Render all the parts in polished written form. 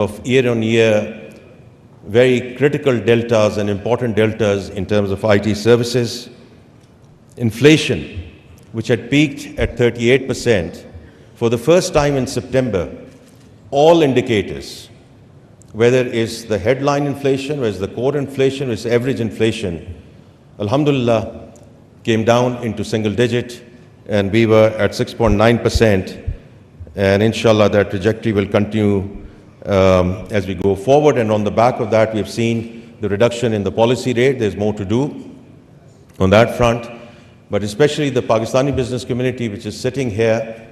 of year-on-year very critical deltas and important deltas in terms of IT services. Inflation, which had peaked at 38%, for the first time in September, all indicators, whether it's the headline inflation, whether it's the core inflation, whether it's average inflation, alhamdulillah, came down into single digit, and we were at 6.9%. And inshallah, that trajectory will continue as we go forward. And on the back of that, we have seen the reduction in the policy rate. There's more to do on that front. But especially the Pakistani business community, which is sitting here,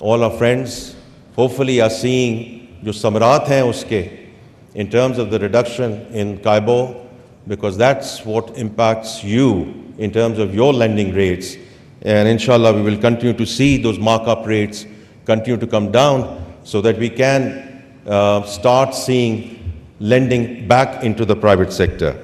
all our friends, hopefully are seeing jo samarat hain uske, in terms of the reduction in Kaibo, because that's what impacts you in terms of your lending rates. And inshallah, we will continue to see those markup rates continue to come down so that we can start seeing lending back into the private sector.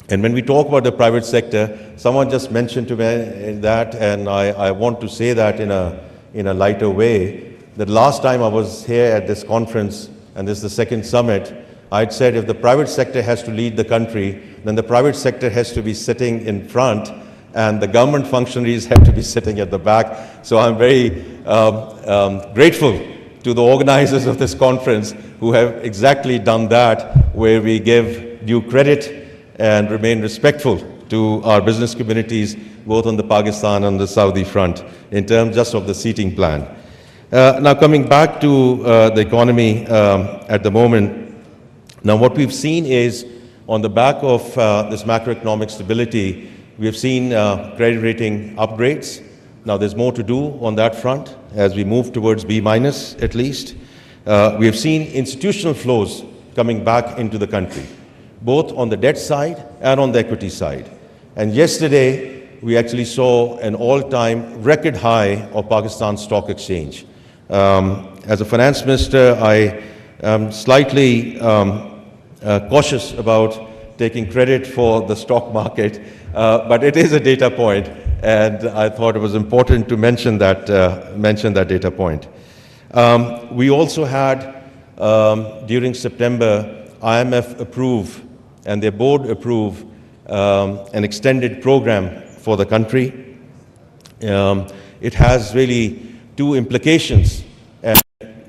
And when we talk about the private sector, someone just mentioned to me that, and I want to say that in a lighter way, that last time I was here at this conference, and this is the second summit, I'd said if the private sector has to lead the country, then the private sector has to be sitting in front, and the government functionaries have to be sitting at the back. So I'm very grateful to the organizers of this conference who have exactly done that, where we give due credit and remain respectful to our business communities, both on the Pakistan and the Saudi front, in terms just of the seating plan. Now coming back to the economy at the moment, now what we've seen is on the back of this macroeconomic stability, we have seen credit rating upgrades. Now there's more to do on that front as we move towards B- at least. We have seen institutional flows coming back into the country, both on the debt side and on the equity side. And yesterday, we actually saw an all-time record high of Pakistan Stock Exchange. As a finance minister, I am slightly cautious about taking credit for the stock market, but it is a data point, and I thought it was important to mention that data point. We also had, during September, IMF approve and their board approve an extended program for the country. It has really two implications and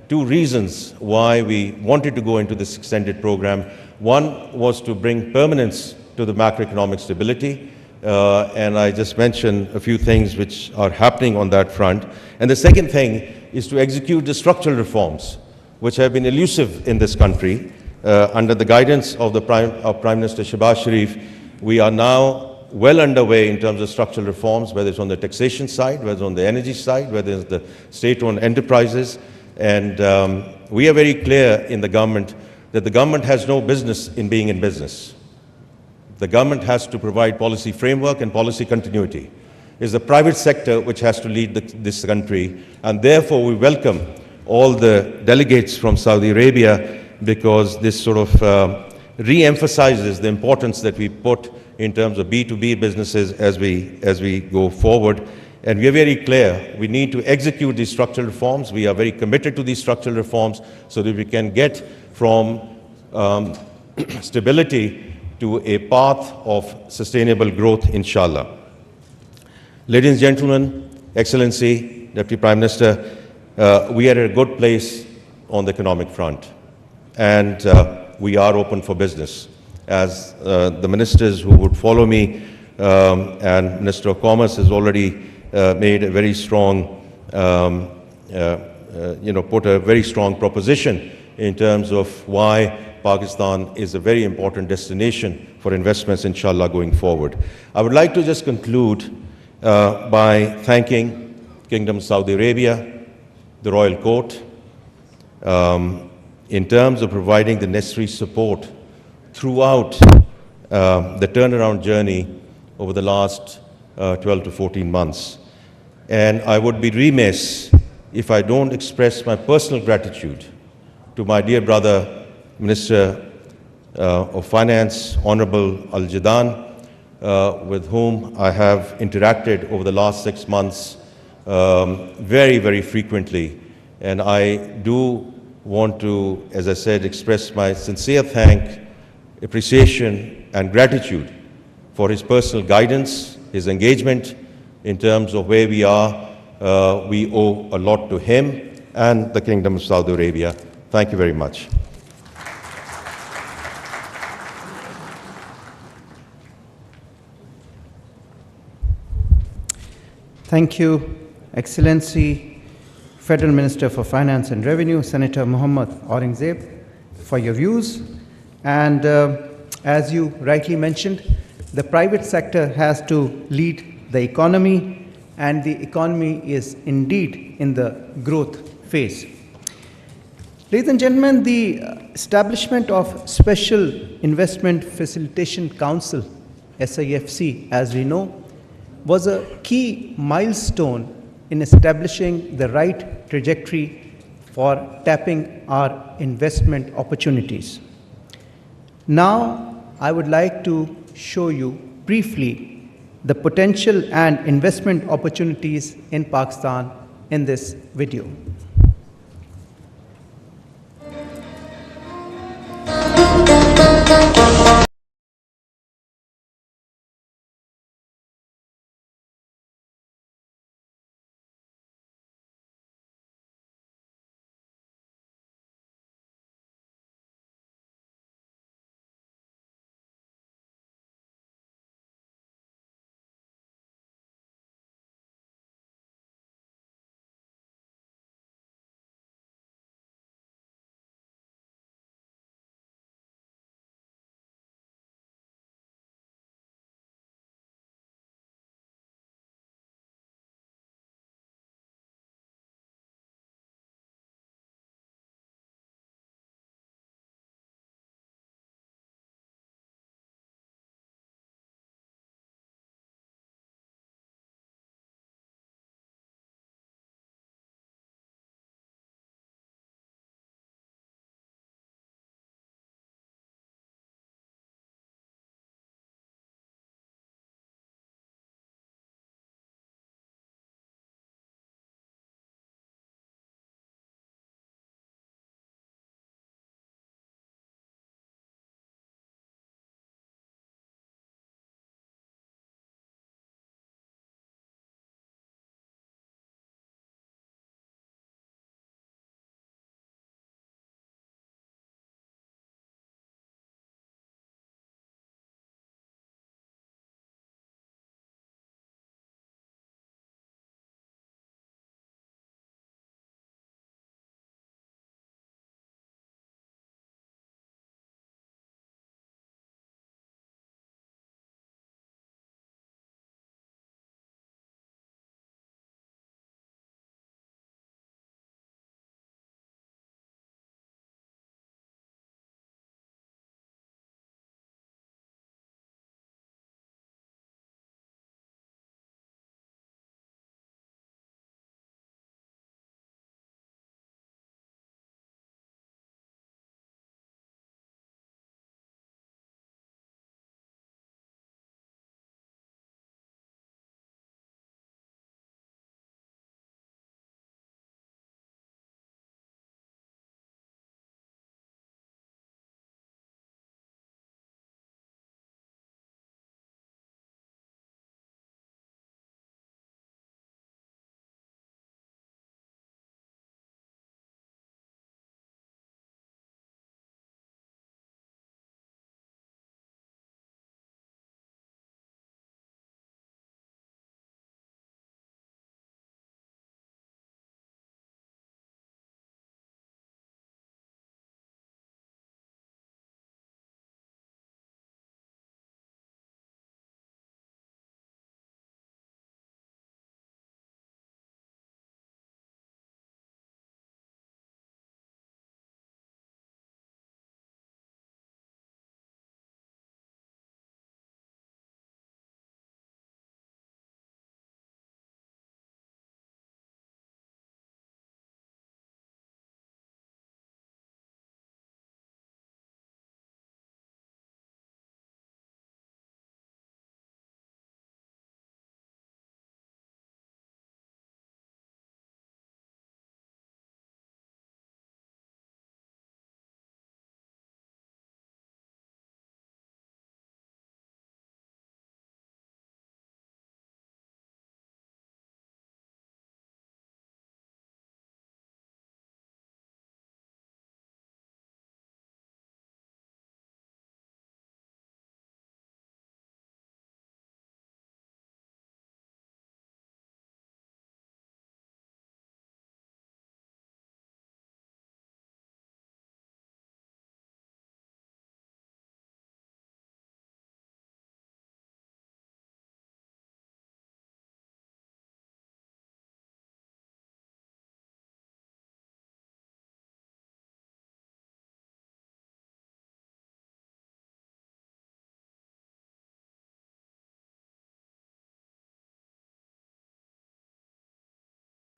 two reasons why we wanted to go into this extended program. One was to bring permanence to the macroeconomic stability, and I just mentioned a few things which are happening on that front. And the second thing is to execute the structural reforms which have been elusive in this country. Under the guidance of Prime Minister Shahbaz Sharif, we are now well underway in terms of structural reforms, whether it's on the taxation side, whether it's on the energy side, whether it's the state-owned enterprises. And we are very clear in the government that the government has no business in being in business. The government has to provide policy framework and policy continuity. It's the private sector which has to lead this country, and therefore we welcome all the delegates from Saudi Arabia, because this sort of re-emphasizes the importance that we put in terms of B2B businesses as we go forward. And we are very clear, we need to execute these structural reforms. We are very committed to these structural reforms so that we can get from stability to a path of sustainable growth, inshallah. Ladies and gentlemen, Excellency, Deputy Prime Minister, we are at a good place on the economic front, and we are open for business. As the ministers who would follow me and Minister of Commerce has already made a very strong, put a very strong proposition in terms of why Pakistan is a very important destination for investments, inshallah, going forward. I would like to just conclude by thanking Kingdom of Saudi Arabia, the Royal Court, in terms of providing the necessary support throughout the turnaround journey over the last 12 to 14 months. And I would be remiss if I don't express my personal gratitude to my dear brother, Minister of Finance, Honorable Al-Jadaan, with whom I have interacted over the last 6 months very, very frequently. And I do want to, as I said, express my sincere thank, appreciation, and gratitude for his personal guidance, his engagement in terms of where we are. We owe a lot to him and the Kingdom of Saudi Arabia. Thank you very much. Thank you, Excellency, Federal Minister for Finance and Revenue, Senator Mohammad Aurangzeb, for your views. And as you rightly mentioned, the private sector has to lead the economy, and the economy is indeed in the growth phase. Ladies and gentlemen, the establishment of Special Investment Facilitation Council, SIFC, as we know, was a key milestone in establishing the right trajectory for tapping our investment opportunities. Now, I would like to show you briefly the potential and investment opportunities in Pakistan in this video.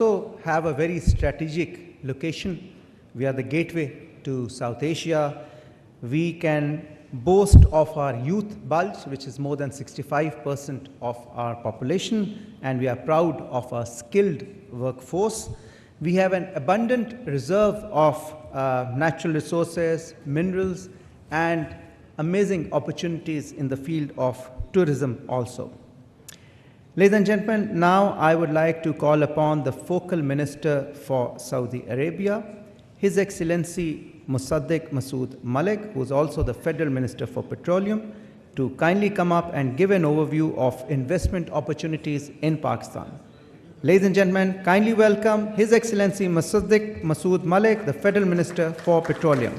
also have a very strategic location. We are the gateway to South Asia. We can boast of our youth bulge, which is more than 65% of our population, and we are proud of our skilled workforce. We have an abundant reserve of natural resources, minerals, and amazing opportunities in the field of tourism also. Ladies and gentlemen, now I would like to call upon the focal minister for Saudi Arabia, His Excellency Musaddiq Masood Malik, who is also the Federal Minister for Petroleum, to kindly come up and give an overview of investment opportunities in Pakistan. Ladies and gentlemen, kindly welcome His Excellency Musaddiq Masood Malik, the Federal Minister for Petroleum.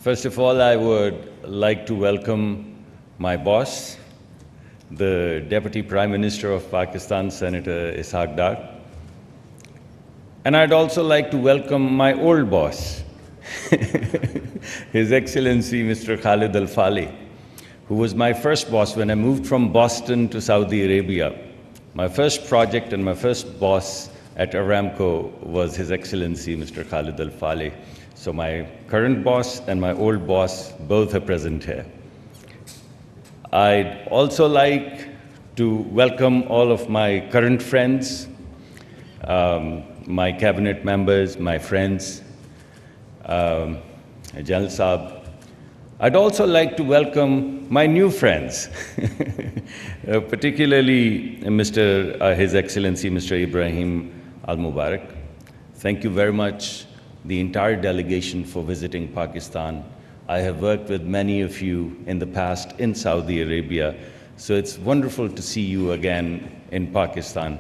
First of all, I would like to welcome my boss, the Deputy Prime Minister of Pakistan, Senator Ishaq Dar. And I'd also like to welcome my old boss, His Excellency Mr. Khalid Al-Faleh, who was my first boss when I moved from Boston to Saudi Arabia. My first project and my first boss at Aramco was His Excellency Mr. Khalid Al-Faleh. So my current boss and my old boss both are present here. I'd also like to welcome all of my current friends, my cabinet members, my friends, Jal Saab. I'd also like to welcome my new friends, particularly His Excellency Mr. Ibrahim Al-Mubarak. Thank you very much, the entire delegation, for visiting Pakistan. I have worked with many of you in the past in Saudi Arabia, so it's wonderful to see you again in Pakistan.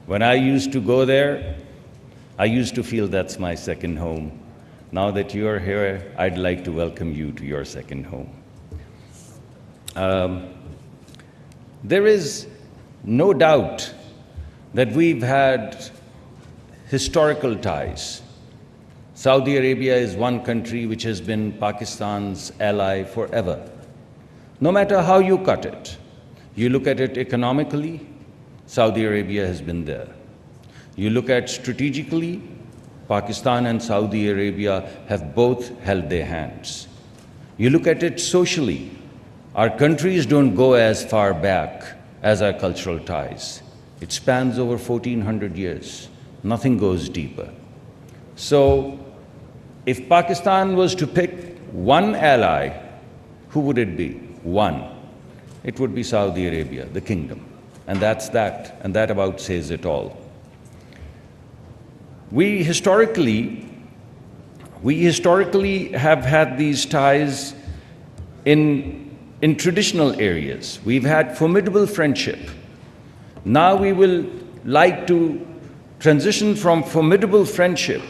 When I used to go there, I used to feel that's my second home. Now that you're here, I'd like to welcome you to your second home. There is no doubt that we've had historical ties. Saudi Arabia is one country which has been Pakistan's ally forever. No matter how you cut it, you look at it economically, Saudi Arabia has been there. You look at strategically, Pakistan and Saudi Arabia have both held their hands. You look at it socially, our countries don't go as far back as our cultural ties. It spans over 1400 years. Nothing goes deeper. So, if Pakistan was to pick one ally, who would it be? One. It would be Saudi Arabia, the kingdom. And that's that, and that about says it all. We historically have had these ties in traditional areas. We've had formidable friendship. Now we will like to transition from formidable friendship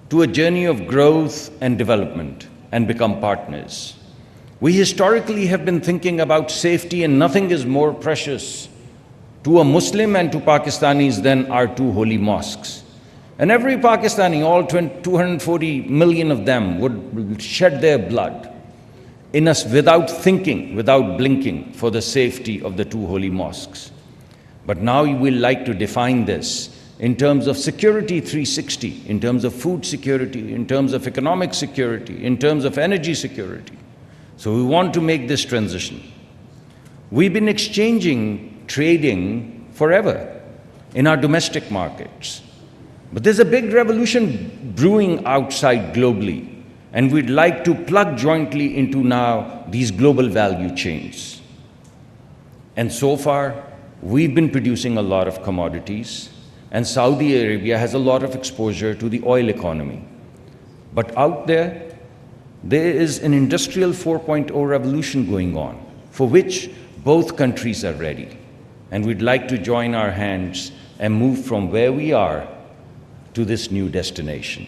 to a journey of growth and development and become partners. We historically have been thinking about safety, and nothing is more precious to a Muslim and to Pakistanis than our two holy mosques. And every Pakistani, all 240 million of them, would shed their blood in us without thinking, without blinking, for the safety of the two holy mosques. But now we will like to define this in terms of security 360, in terms of food security, in terms of economic security, in terms of energy security. So we want to make this transition. We've been exchanging, trading forever in our domestic markets. But there's a big revolution brewing outside globally, and we'd like to plug jointly into now these global value chains. And so far, we've been producing a lot of commodities, and Saudi Arabia has a lot of exposure to the oil economy. But out there is an industrial 4.0 revolution going on, for which both countries are ready. And we'd like to join our hands and move from where we are to this new destination.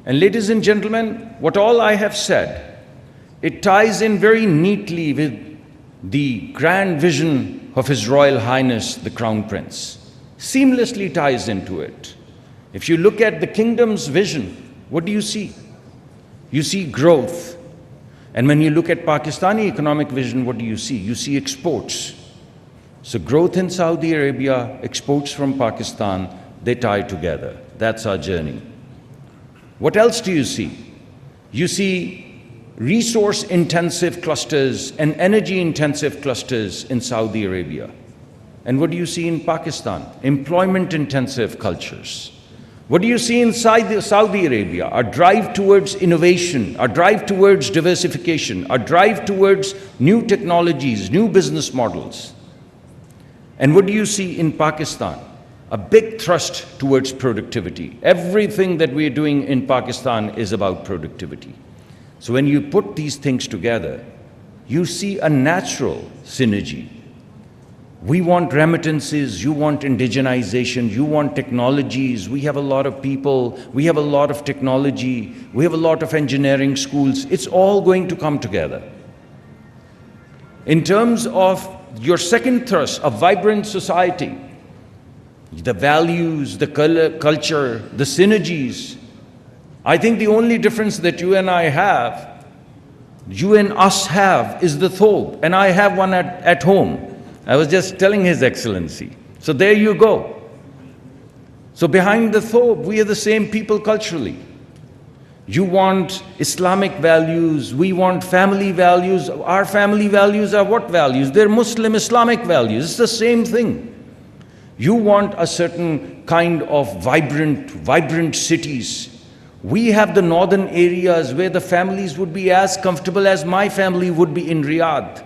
And ladies and gentlemen, what all I have said, it ties in very neatly with the grand vision of His Royal Highness, the Crown Prince, seamlessly ties into it. If you look at the kingdom's vision, what do you see? You see growth. And when you look at Pakistani economic vision, what do you see? You see exports. So growth in Saudi Arabia, exports from Pakistan, they tie together. That's our journey. What else do you see? You see resource-intensive clusters and energy-intensive clusters in Saudi Arabia. And what do you see in Pakistan? Employment-intensive cultures. What do you see inside Saudi Arabia? A drive towards innovation, a drive towards diversification, a drive towards new technologies, new business models. And what do you see in Pakistan? A big thrust towards productivity. Everything that we are doing in Pakistan is about productivity. So when you put these things together, you see a natural synergy. We want remittances, you want indigenization, you want technologies. We have a lot of people, we have a lot of technology, we have a lot of engineering schools. It's all going to come together. In terms of your second thrust, a vibrant society, the values, the culture, the synergies. I think the only difference that you and I have, you and us have, is the thobe, and I have one at home. I was just telling His Excellency. So there you go. So behind the thobe, we are the same people culturally. You want Islamic values, we want family values. Our family values are what values? They're Muslim Islamic values. It's the same thing. You want a certain kind of vibrant cities. We have the northern areas where the families would be as comfortable as my family would be in Riyadh.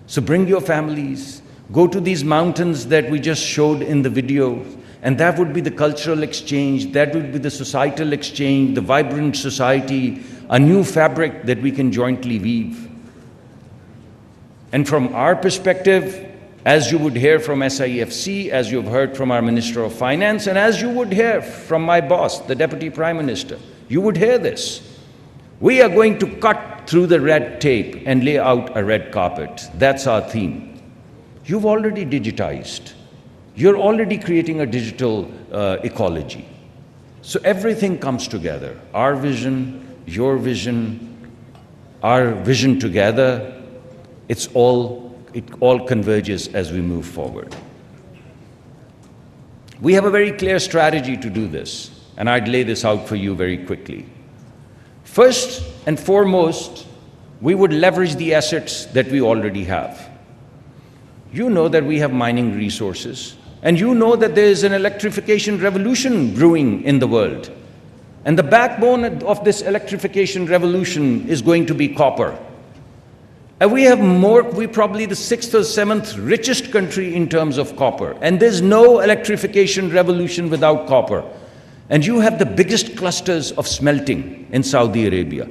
So bring your families, go to these mountains that we just showed in the video, and that would be the cultural exchange, that would be the societal exchange, the vibrant society, a new fabric that we can jointly weave. And from our perspective, as you would hear from SIFC, as you've heard from our Minister of Finance, and as you would hear from my boss, the Deputy Prime Minister, you would hear this. We are going to cut through the red tape and lay out a red carpet. That's our theme. You've already digitized. You're already creating a digital ecology. So everything comes together. Our vision, your vision, our vision together, it all converges as we move forward. We have a very clear strategy to do this, and I'd lay this out for you very quickly. First and foremost, we would leverage the assets that we already have. You know that we have mining resources, and you know that there is an electrification revolution brewing in the world. And the backbone of this electrification revolution is going to be copper. And we're probably the 6th or 7th richest country in terms of copper. And there's no electrification revolution without copper. And you have the biggest clusters of smelting in Saudi Arabia.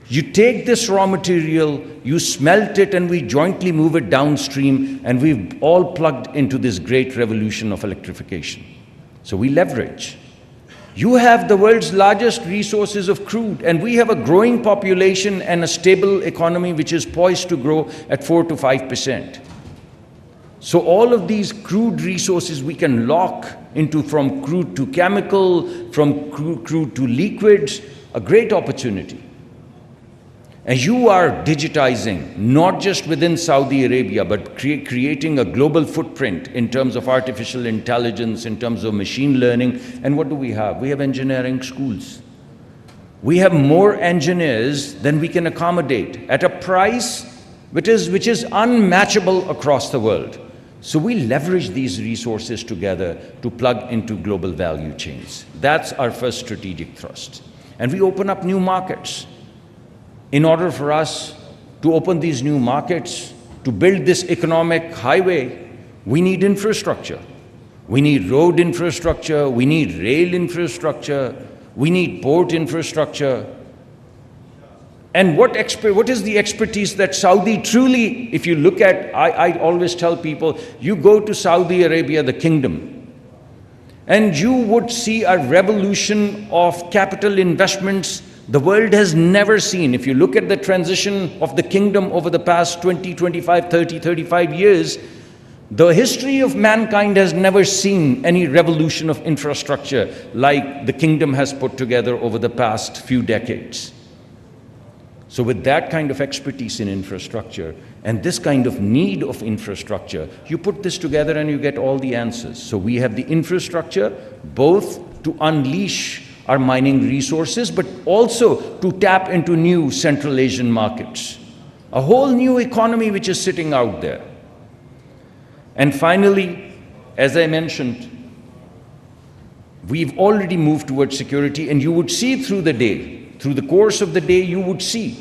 You take this raw material, you smelt it, and we jointly move it downstream, and we've all plugged into this great revolution of electrification. So we leverage. You have the world's largest resources of crude, and we have a growing population and a stable economy which is poised to grow at 4 to 5%. So all of these crude resources we can lock into, from crude to chemical, from crude to liquids, a great opportunity. And you are digitizing, not just within Saudi Arabia, but creating a global footprint in terms of artificial intelligence, in terms of machine learning. And what do we have? We have engineering schools. We have more engineers than we can accommodate at a price which is unmatchable across the world. So we leverage these resources together to plug into global value chains. That's our first strategic thrust. And we open up new markets. In order for us to open these new markets, to build this economic highway, we need infrastructure. We need road infrastructure, we need rail infrastructure, we need port infrastructure. And what is the expertise that Saudi truly, if you look at, I always tell people, you go to Saudi Arabia, the kingdom, and you would see a revolution of capital investments the world has never seen. If you look at the transition of the kingdom over the past 20, 25, 30, 35 years, the history of mankind has never seen any revolution of infrastructure like the kingdom has put together over the past few decades. So with that kind of expertise in infrastructure and this kind of need of infrastructure, you put this together and you get all the answers. So we have the infrastructure both to unleash our mining resources, but also to tap into new Central Asian markets. A whole new economy which is sitting out there. And finally, as I mentioned, we've already moved towards security, and you would see through the day, through the course of the day, you would see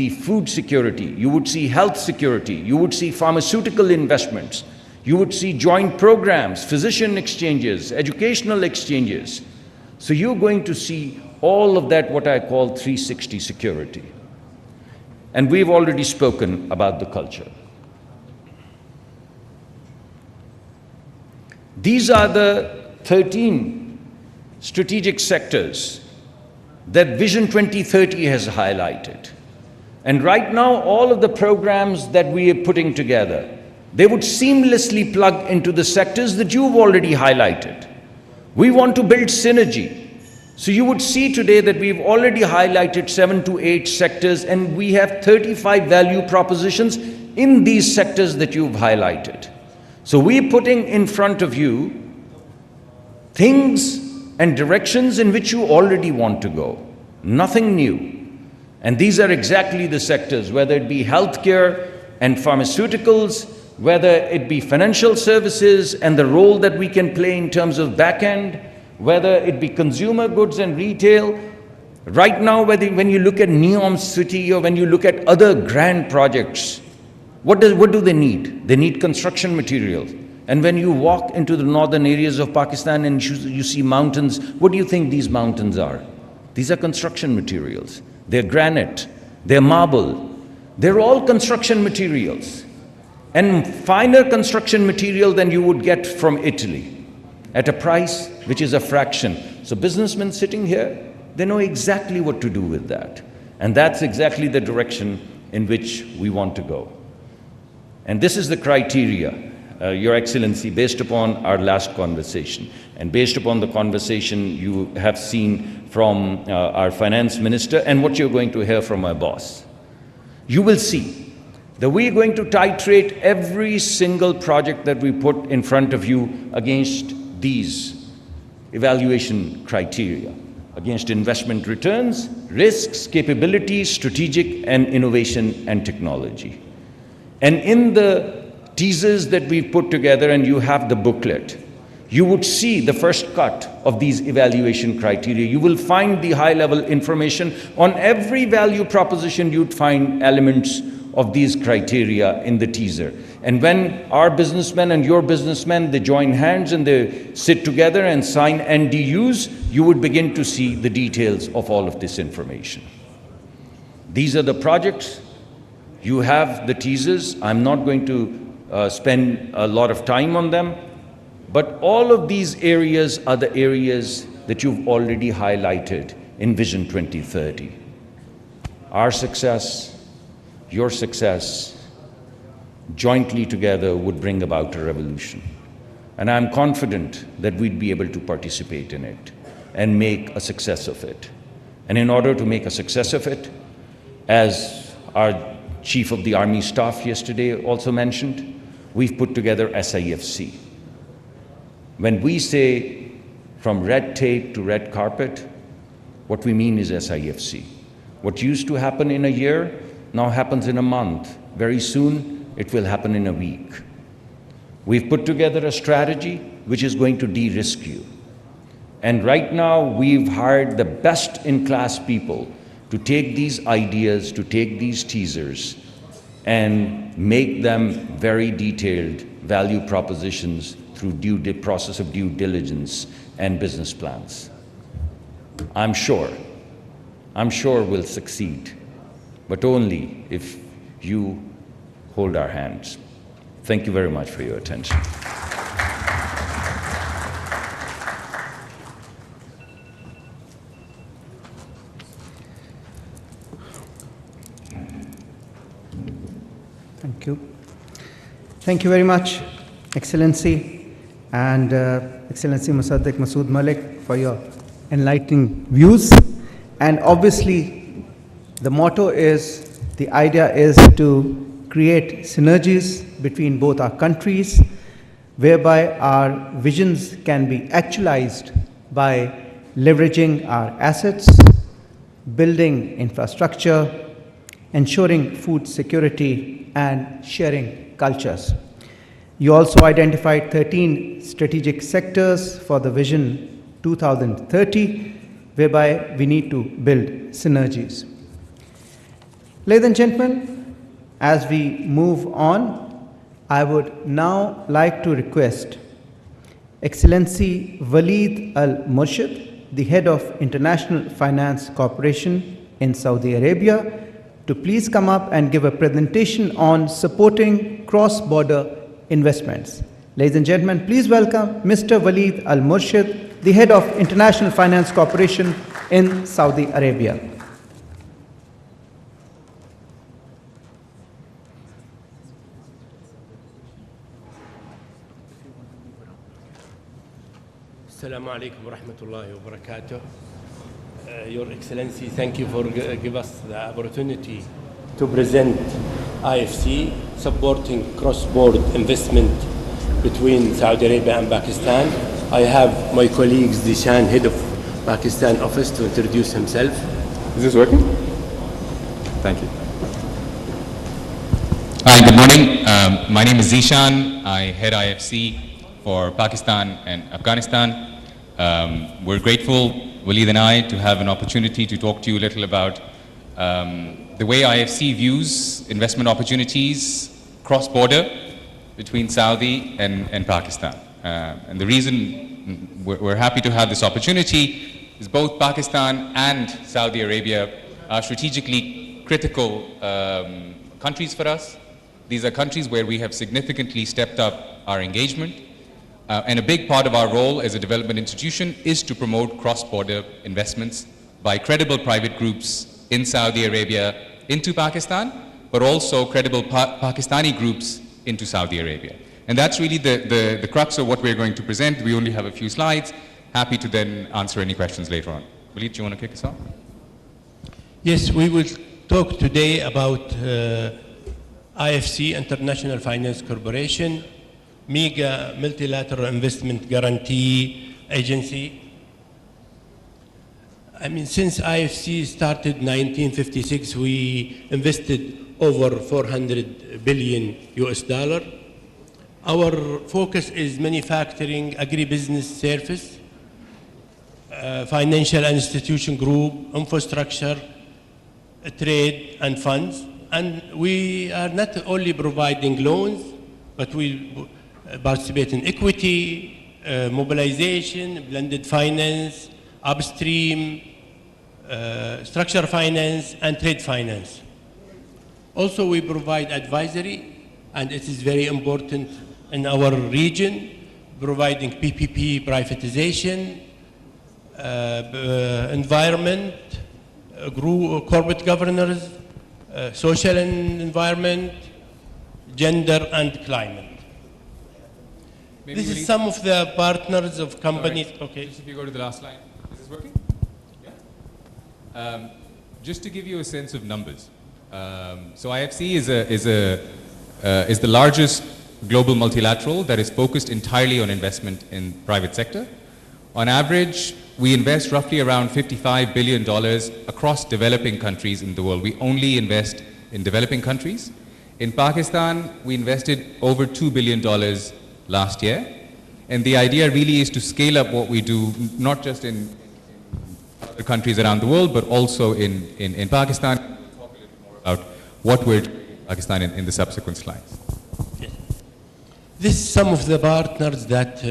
food security, you would see health security, you would see pharmaceutical investments, you would see joint programs, physician exchanges, educational exchanges. So you're going to see all of that, what I call 360 security. And we've already spoken about the culture. These are the 13 strategic sectors that Vision 2030 has highlighted. And right now, all of the programs that we are putting together, they would seamlessly plug into the sectors that you've already highlighted. We want to build synergy. So you would see today that we've already highlighted 7 to 8 sectors, and we have 35 value propositions in these sectors that you've highlighted. So we're putting in front of you things and directions in which you already want to go. Nothing new. And these are exactly the sectors, whether it be healthcare and pharmaceuticals, whether it be financial services and the role that we can play in terms of back end, whether it be consumer goods and retail. Right now, when you look at Neom City or when you look at other grand projects, what do they need? They need construction materials. And when you walk into the northern areas of Pakistan and you see mountains, what do you think these mountains are? These are construction materials. They're granite, they're marble. They're all construction materials. And finer construction material than you would get from Italy at a price which is a fraction. So businessmen sitting here, they know exactly what to do with that. And that's exactly the direction in which we want to go. And this is the criteria, Your Excellency, based upon our last conversation and based upon the conversation you have seen from our finance minister and what you're going to hear from my boss. You will see that we're going to titrate every single project that we put in front of you against these evaluation criteria, against investment returns, risks, capabilities, strategic and innovation and technology. And in the teasers that we've put together, and you have the booklet, you would see the first cut of these evaluation criteria. You will find the high-level information on every value proposition. You'd find elements of these criteria in the teaser. And when our businessmen and your businessmen, they join hands and they sit together and sign NDUs, you would begin to see the details of all of this information. These are the projects. You have the teasers. I'm not going to spend a lot of time on them, but all of these areas are the areas that you've already highlighted in Vision 2030. Our success, your success, jointly together would bring about a revolution. And I'm confident that we'd be able to participate in it and make a success of it. And in order to make a success of it, as our Chief of the Army Staff yesterday also mentioned, we've put together SIFC. When we say from red tape to red carpet, what we mean is SIFC. What used to happen in a year now happens in a month. Very soon, it will happen in a week. We've put together a strategy which is going to de-risk you. And right now, we've hired the best in class people to take these ideas, to take these teasers, and make them very detailed value propositions through process of due diligence and business plans. I'm sure we'll succeed, but only if you hold our hands. Thank you very much for your attention. Thank you. Thank you very much, Excellency, and Excellency Musaddiq Masood Malik, for your enlightening views. And obviously, the motto is, the idea is to create synergies between both our countries, whereby our visions can be actualized by leveraging our assets, building infrastructure, ensuring food security, and sharing cultures. You also identified 13 strategic sectors for the Vision 2030, whereby we need to build synergies. Ladies and gentlemen, as we move on, I would now like to request Excellency Waleed Al-Murshid, the Head of International Finance Corporation in Saudi Arabia, to please come up and give a presentation on supporting cross-border investments. Ladies and gentlemen, please welcome Mr. Waleed Al-Murshid, the Head of International Finance Corporation in Saudi Arabia. Assalamu alaikum wa rahmatullahi wa barakatuh. Your Excellency, thank you for giving us the opportunity to present IFC supporting cross-border investment between Saudi Arabia and Pakistan. I have my colleague Zishan, Head of Pakistan Office, to introduce himself. Is this working? Thank you. Hi, good morning. My name is Zishan. I head IFC for Pakistan and Afghanistan. We're grateful, Waleed and I, to have an opportunity to talk to you a little about the way IFC views investment opportunities cross-border between Saudi and Pakistan. And the reason we're happy to have this opportunity is both Pakistan and Saudi Arabia are strategically critical countries for us. These are countries where we have significantly stepped up our engagement. And a big part of our role as a development institution is to promote cross-border investments by credible private groups in Saudi Arabia into Pakistan, but also credible Pakistani groups into Saudi Arabia. And that's really the crux of what we're going to present. We only have a few slides. Happy to then answer any questions later on. Waleed, do you want to kick us off? Yes, we will talk today about IFC, International Finance Corporation, mega multilateral investment guarantee agency. I mean, since IFC started in 1956, we invested over 400 billion US dollar. Our focus is manufacturing, agribusiness service, financial institution group, infrastructure, trade, and funds. And we are not only providing loans, but we participate in equity, mobilization, blended finance, upstream, structure finance, and trade finance. Also, we provide advisory, and it is very important in our region, providing PPP privatization, environment, corporate governance, social and environment, gender, and climate. Maybe This is some of the partners of companies. Sorry. Okay. Just if you go to the last line. Is this working? Yeah. Just to give you a sense of numbers. So IFC is the largest global multilateral that is focused entirely on investment in private sector. On average, we invest roughly around $55 billion across developing countries in the world. We only invest in developing countries. In Pakistan, we invested over $2 billion last year. And the idea really is to scale up what we do, not just in other countries around the world, but also in Pakistan. We'll talk a little more about what we're doing in Pakistan in the subsequent slides. This is some of the partners that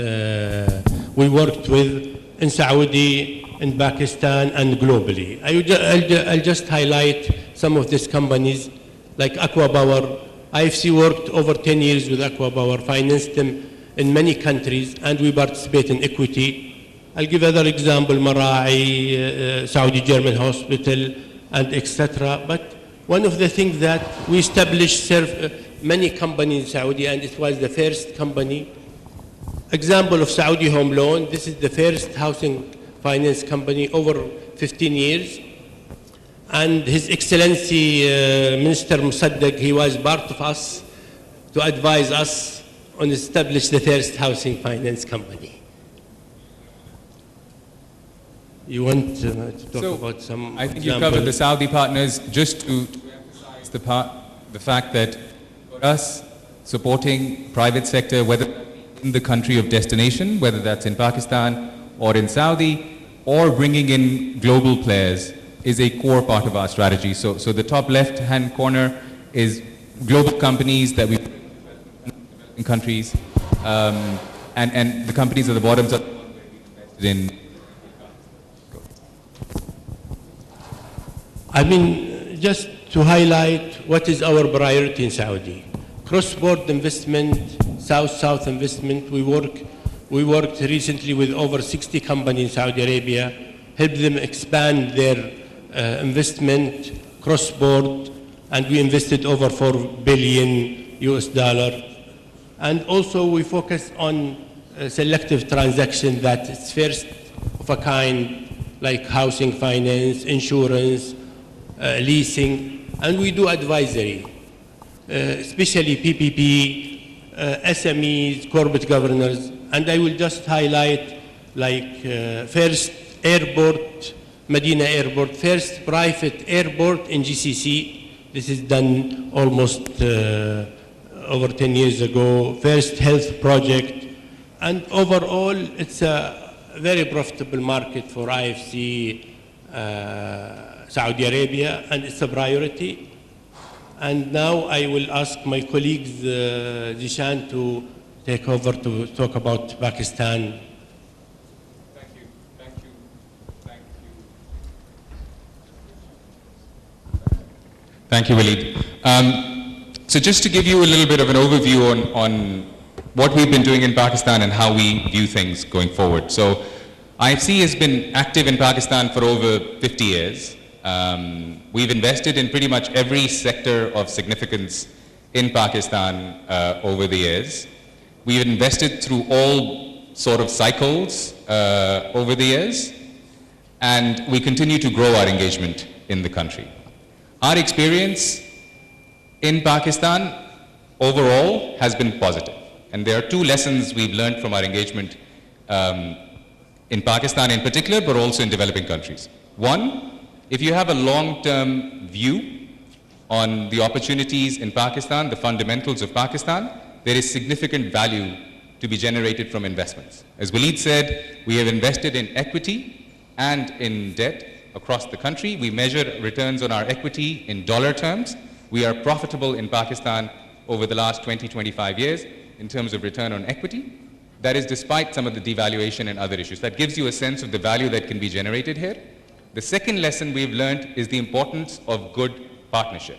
we worked with in Saudi, in Pakistan, and globally. I'll just highlight some of these companies, like Aqua Power. IFC worked over 10 years with Aqua Power, financed them in many countries, and we participate in equity. I'll give other example, Marai, Saudi German Hospital, and etc. But one of the things that we established many companies in Saudi, and it was the first company. Example of Saudi Home Loan, this is the first housing finance company over 15 years. And His Excellency Minister Musaddiq, he was part of us to advise us on establish the first housing finance company. You want to talk about some I think you example? covered the Saudi partners. Just to emphasize the fact that for us, supporting private sector, whether in the country of destination, whether that's in Pakistan or in Saudi, or bringing in global players, is a core part of our strategy. So the top left-hand corner is global companies that we in countries, and the companies at the bottom are invested in. I mean, just to highlight what is our priority in Saudi. Cross-border investment, South-South investment. We worked recently with over 60 companies in Saudi Arabia, helped them expand their investment cross-border, and we invested over $4 billion US. And also we focus on selective transactions that is first of a kind, like housing finance, insurance, leasing, and we do advisory, especially PPP, SMEs, corporate governors. And I will just highlight, like first airport, Medina Airport, first private airport in GCC. This is done almost over 10 years ago. First health project. And overall, it's a very profitable market for IFC Saudi Arabia, and it's a priority. And now I will ask my colleagues, Zishan, to take over to talk about Pakistan. Thank you, Waleed. So just to give you a little bit of an overview on what we've been doing in Pakistan and how we view things going forward. So IFC has been active in Pakistan for over 50 years. We've invested in pretty much every sector of significance in Pakistan over the years. We've invested through all sort of cycles over the years, and we continue to grow our engagement in the country. Our experience in Pakistan overall has been positive. And there are two lessons we've learned from our engagement in Pakistan in particular, but also in developing countries. One, if you have a long-term view on the opportunities in Pakistan, the fundamentals of Pakistan, there is significant value to be generated from investments. As Waleed said, we have invested in equity and in debt across the country. We measure returns on our equity in dollar terms. We are profitable in Pakistan over the last 20, 25 years in terms of return on equity. That is despite some of the devaluation and other issues. That gives you a sense of the value that can be generated here. The second lesson we've learned is the importance of good partnership.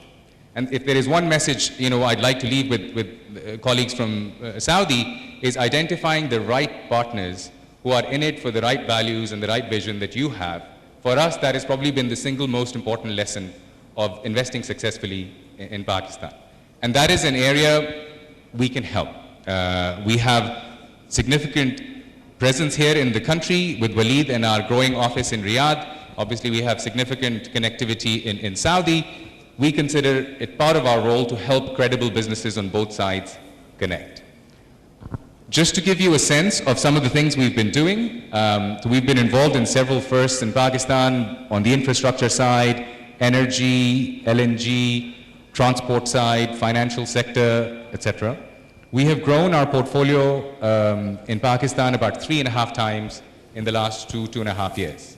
And if there is one message, I'd like to leave with colleagues from Saudi, is identifying the right partners who are in it for the right values and the right vision that you have. For us, that has probably been the single most important lesson of investing successfully in Pakistan. And that is an area we can help. We have significant presence here in the country with Waleed and our growing office in Riyadh. Obviously, we have significant connectivity in Saudi. We consider it part of our role to help credible businesses on both sides connect. Just to give you a sense of some of the things we've been doing, we've been involved in several firsts in Pakistan on the infrastructure side, energy, LNG, transport side, financial sector, etc. We have grown our portfolio in Pakistan about 3.5 times in the last 2.5 years.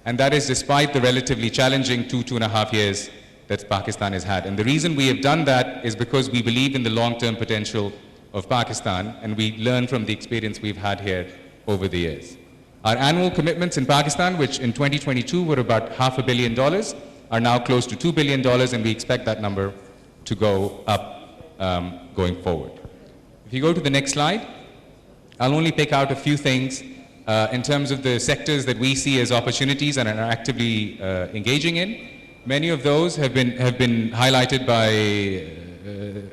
And that is despite the relatively challenging 2.5 years that Pakistan has had. And the reason we have done that is because we believe in the long-term potential of Pakistan, and we learn from the experience we've had here over the years. Our annual commitments in Pakistan, which in 2022 were about $500 million, are now close to $2 billion, and we expect that number to go up going forward. If you go to the next slide, I'll only pick out a few things in terms of the sectors that we see as opportunities and are actively engaging in. Many of those have been highlighted by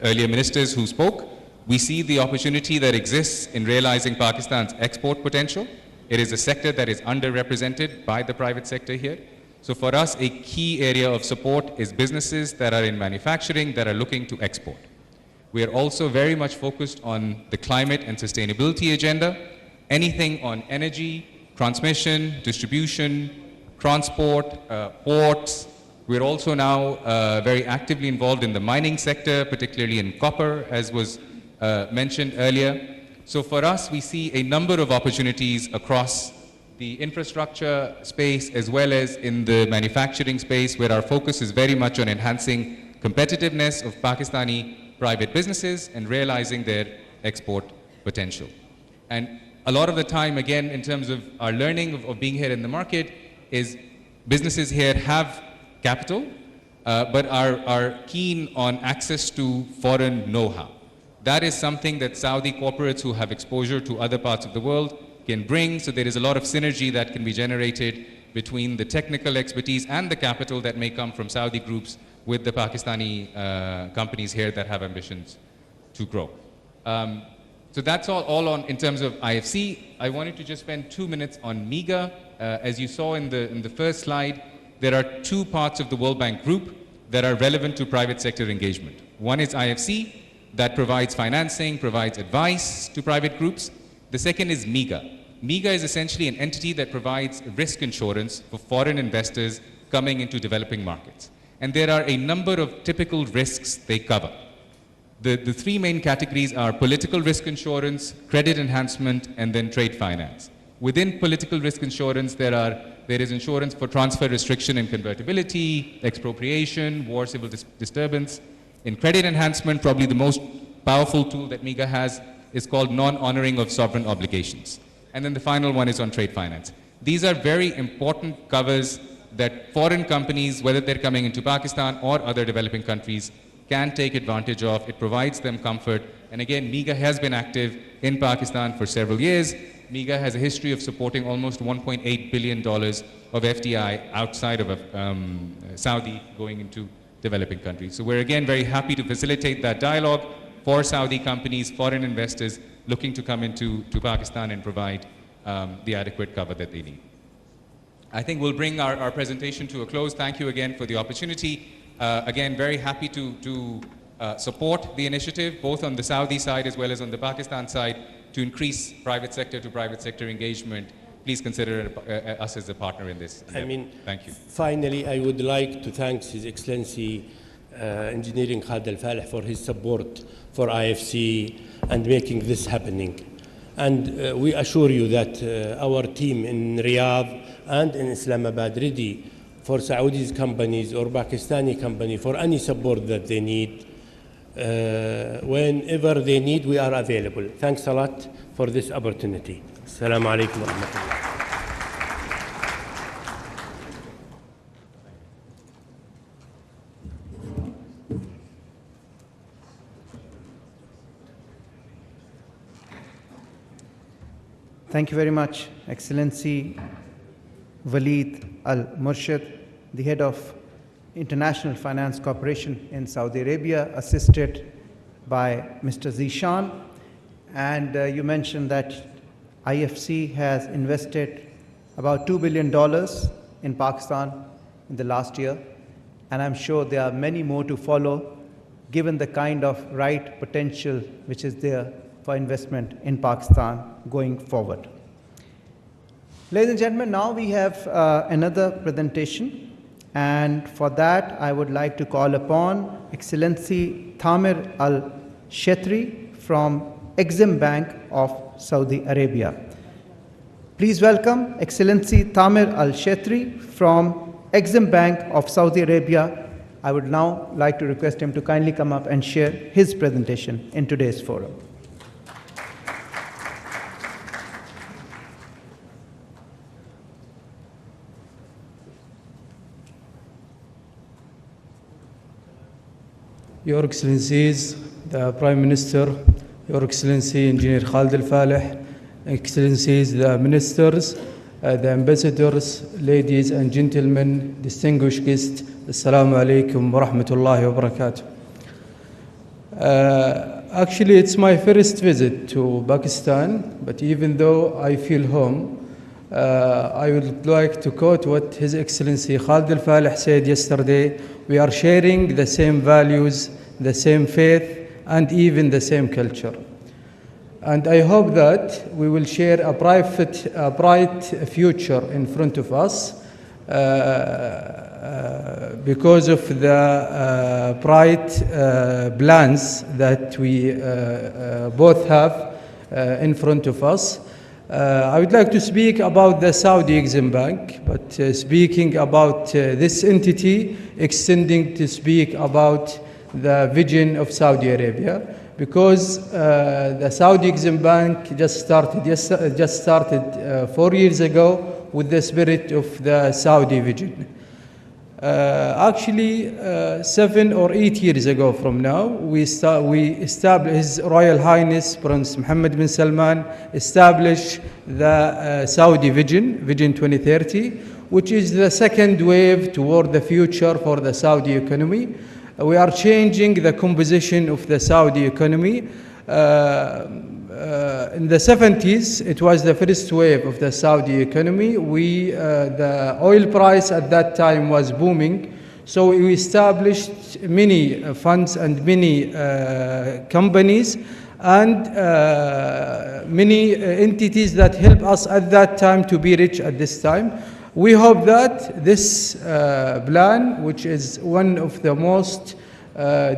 earlier ministers who spoke, we see the opportunity that exists in realizing Pakistan's export potential. It is a sector that is underrepresented by the private sector here. So for us, a key area of support is businesses that are in manufacturing that are looking to export. We are also very much focused on the climate and sustainability agenda. Anything on energy, transmission, distribution, transport, ports. We're also now very actively involved in the mining sector, particularly in copper, as was mentioned earlier. So for us, we see a number of opportunities across the infrastructure space as well as in the manufacturing space, where our focus is very much on enhancing competitiveness of Pakistani private businesses and realizing their export potential. And a lot of the time, again, in terms of our learning of being here in the market, is businesses here have capital, but are keen on access to foreign know-how. That is something that Saudi corporates who have exposure to other parts of the world can bring. So there is a lot of synergy that can be generated between the technical expertise and the capital that may come from Saudi groups with the Pakistani companies here that have ambitions to grow. So that's all on in terms of IFC. I wanted to just spend 2 minutes on MIGA. As you saw in the first slide, there are two parts of the World Bank Group that are relevant to private sector engagement. One is IFC, that provides financing, provides advice to private groups. The second is MIGA. MIGA is essentially an entity that provides risk insurance for foreign investors coming into developing markets. And there are a number of typical risks they cover. The three main categories are political risk insurance, credit enhancement, and then trade finance. Within political risk insurance, there is insurance for transfer restriction and convertibility, expropriation, war, civil disturbance. In credit enhancement, probably the most powerful tool that MIGA has is called non-honoring of sovereign obligations. And then the final one is on trade finance. These are very important covers that foreign companies, whether they're coming into Pakistan or other developing countries, can take advantage of. It provides them comfort. And again, MIGA has been active in Pakistan for several years. MIGA has a history of supporting almost $1.8 billion of FDI outside of Saudi going into developing countries. So we're again very happy to facilitate that dialogue for Saudi companies, foreign investors looking to come into Pakistan and provide the adequate cover that they need. I think we'll bring our presentation to a close. Thank you again for the opportunity. Again, very happy to support the initiative, both on the Saudi side as well as on the Pakistan side, to increase private sector to private sector engagement. Please consider us as a partner in this. Thank you. Finally, I would like to thank His Excellency Engineering Khalid Al-Faleh for his support for IFC and making this happening. And we assure you that our team in Riyadh and in Islamabad ready for Saudi companies or Pakistani company for any support that they need. Whenever they need, we are available. Thanks a lot for this opportunity. Assalamu alaikum wa rahmatullah. Thank you very much, Excellency Waleed Al-Murshid, the head of International Finance Corporation in Saudi Arabia, assisted by Mr. Zishan. And you mentioned that IFC has invested about $2 billion in Pakistan in the last year. And I'm sure there are many more to follow, given the kind of right potential which is there for investment in Pakistan going forward. Ladies and gentlemen, now we have another presentation. And for that, I would like to call upon Excellency Thamir Al-Shetri from Exim Bank of Saudi Arabia. Please welcome Excellency Thamir Al-Shetri from Exim Bank of Saudi Arabia. I would now like to request him to kindly come up and share his presentation in today's forum. Your Excellencies, the Prime Minister, Your Excellency Engineer Khalid Al-Faleh, Excellencies, the Ministers, the Ambassadors, ladies and gentlemen, distinguished guests, Assalamu alaikum wa rahmatullahi wa barakatuh. Actually, it's my first visit to Pakistan, but even though I feel home, I would like to quote what His Excellency Khalid al-Falih said yesterday. We are sharing the same values, the same faith, and even the same culture. And I hope that we will share a bright future in front of us because of the bright plans that we both have in front of us. I would like to speak about the Saudi Exim Bank, but speaking about this entity, extending to speak about the vision of Saudi Arabia, because the Saudi Exim Bank just started 4 years ago with the spirit of the Saudi vision. Actually, 7 or 8 years ago from now, we established, His Royal Highness Prince Mohammed bin Salman established the Saudi Vision 2030, which is the second wave toward the future for the Saudi economy. We are changing the composition of the Saudi economy. In the 70s, it was the first wave of the Saudi economy. The oil price at that time was booming, so we established many funds and many companies and many entities that help us at that time to be rich at this time. We hope that this plan, which is one of the most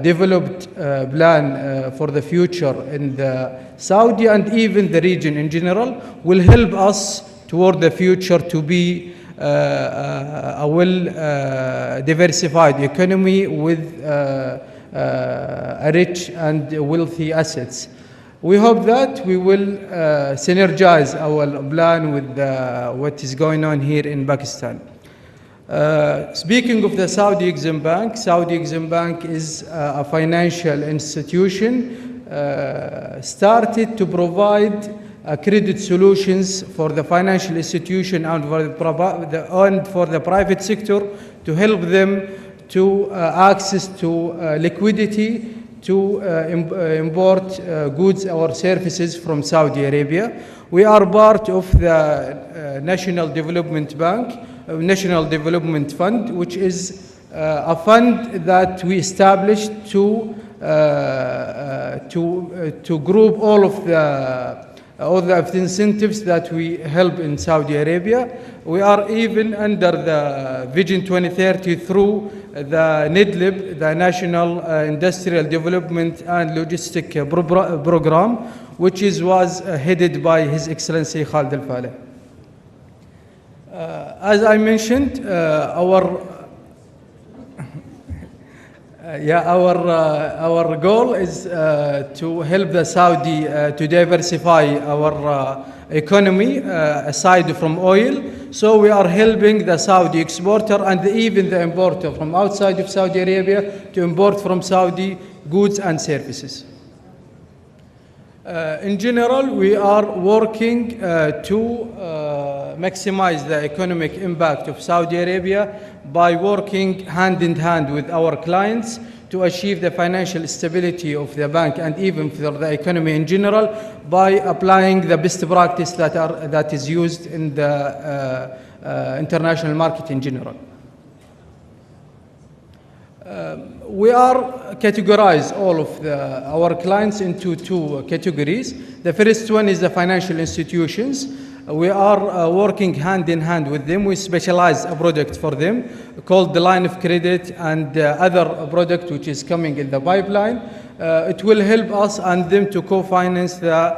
developed plan for the future in the Saudi and even the region in general, will help us toward the future to be a well-diversified economy with a rich and wealthy assets. We hope that we will synergize our plan with what is going on here in Pakistan. Speaking of the Saudi Exim Bank, Saudi Exim Bank is a financial institution started to provide credit solutions for the financial institution and for the private sector to help them to access to liquidity to import goods or services from Saudi Arabia. We are part of the National Development Fund, which is a fund that we established to group all of the incentives that we help in Saudi Arabia. We are even under the Vision 2030 through the NIDLIB, the National Industrial Development and Logistic Program, which was headed by His Excellency Khalid al-Falih. As I mentioned, our goal is to help the Saudi to diversify our economy aside from oil. So we are helping the Saudi exporter and even the importer from outside of Saudi Arabia to import from Saudi goods and services. In general, we are working to maximize the economic impact of Saudi Arabia by working hand in hand with our clients to achieve the financial stability of the bank and even for the economy in general by applying the best practice that is used in the international market in general. We are categorize all of our clients into two categories. The first one is the financial institutions. We are working hand in hand with them. We specialize a product for them called the line of credit and other product which is coming in the pipeline. It will help us and them to co-finance the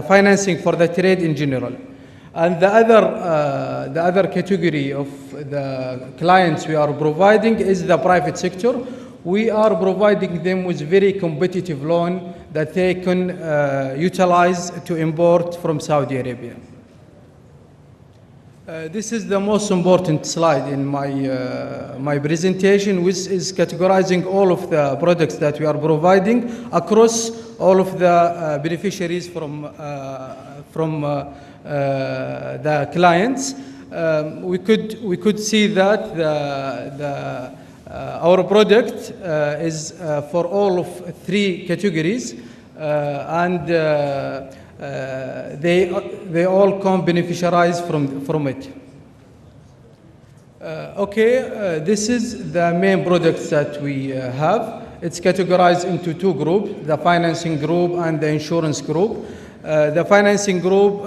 financing for the trade in general. And the other category of the clients we are providing is the private sector. We are providing them with very competitive loan that they can utilize to import from Saudi Arabia. This is the most important slide in my presentation, which is categorizing all of the products that we are providing across all of the beneficiaries from the clients. We could see that Our product is for all of 3 categories, and they all come beneficiaries from it. This is the main products that we have. It's categorized into 2 groups, the financing group and the insurance group. The financing group,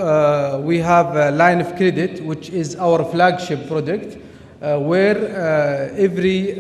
we have a line of credit, which is our flagship product, where every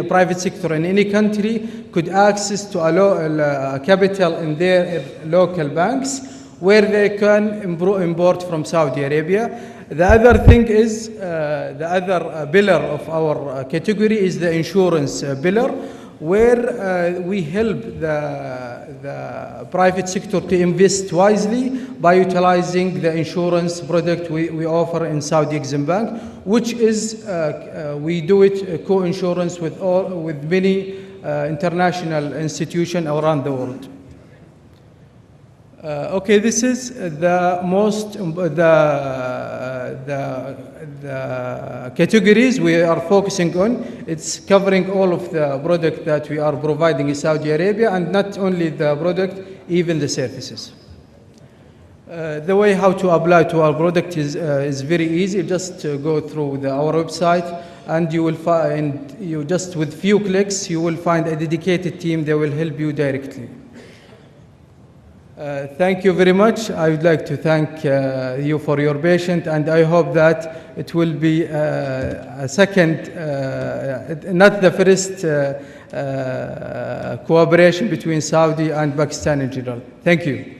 private sector in any country could access to a capital in their local banks, where they can import from Saudi Arabia. The other thing is, the other pillar of our category is the insurance pillar, where we help the private sector to invest wisely by utilizing the insurance product we offer in Saudi Exim Bank, which is, we do it co-insurance with many international institutions around the world. This is the categories we are focusing on. It's covering all of the product that we are providing in Saudi Arabia, and not only the product, even the services. The way how to apply to our product is very easy. Just go through our website, and you will find, just with few clicks, you will find a dedicated team that will help you directly. Thank you very much. I would like to thank you for your patience, and I hope that it will be a second, not the first cooperation between Saudi and Pakistan in general. Thank you.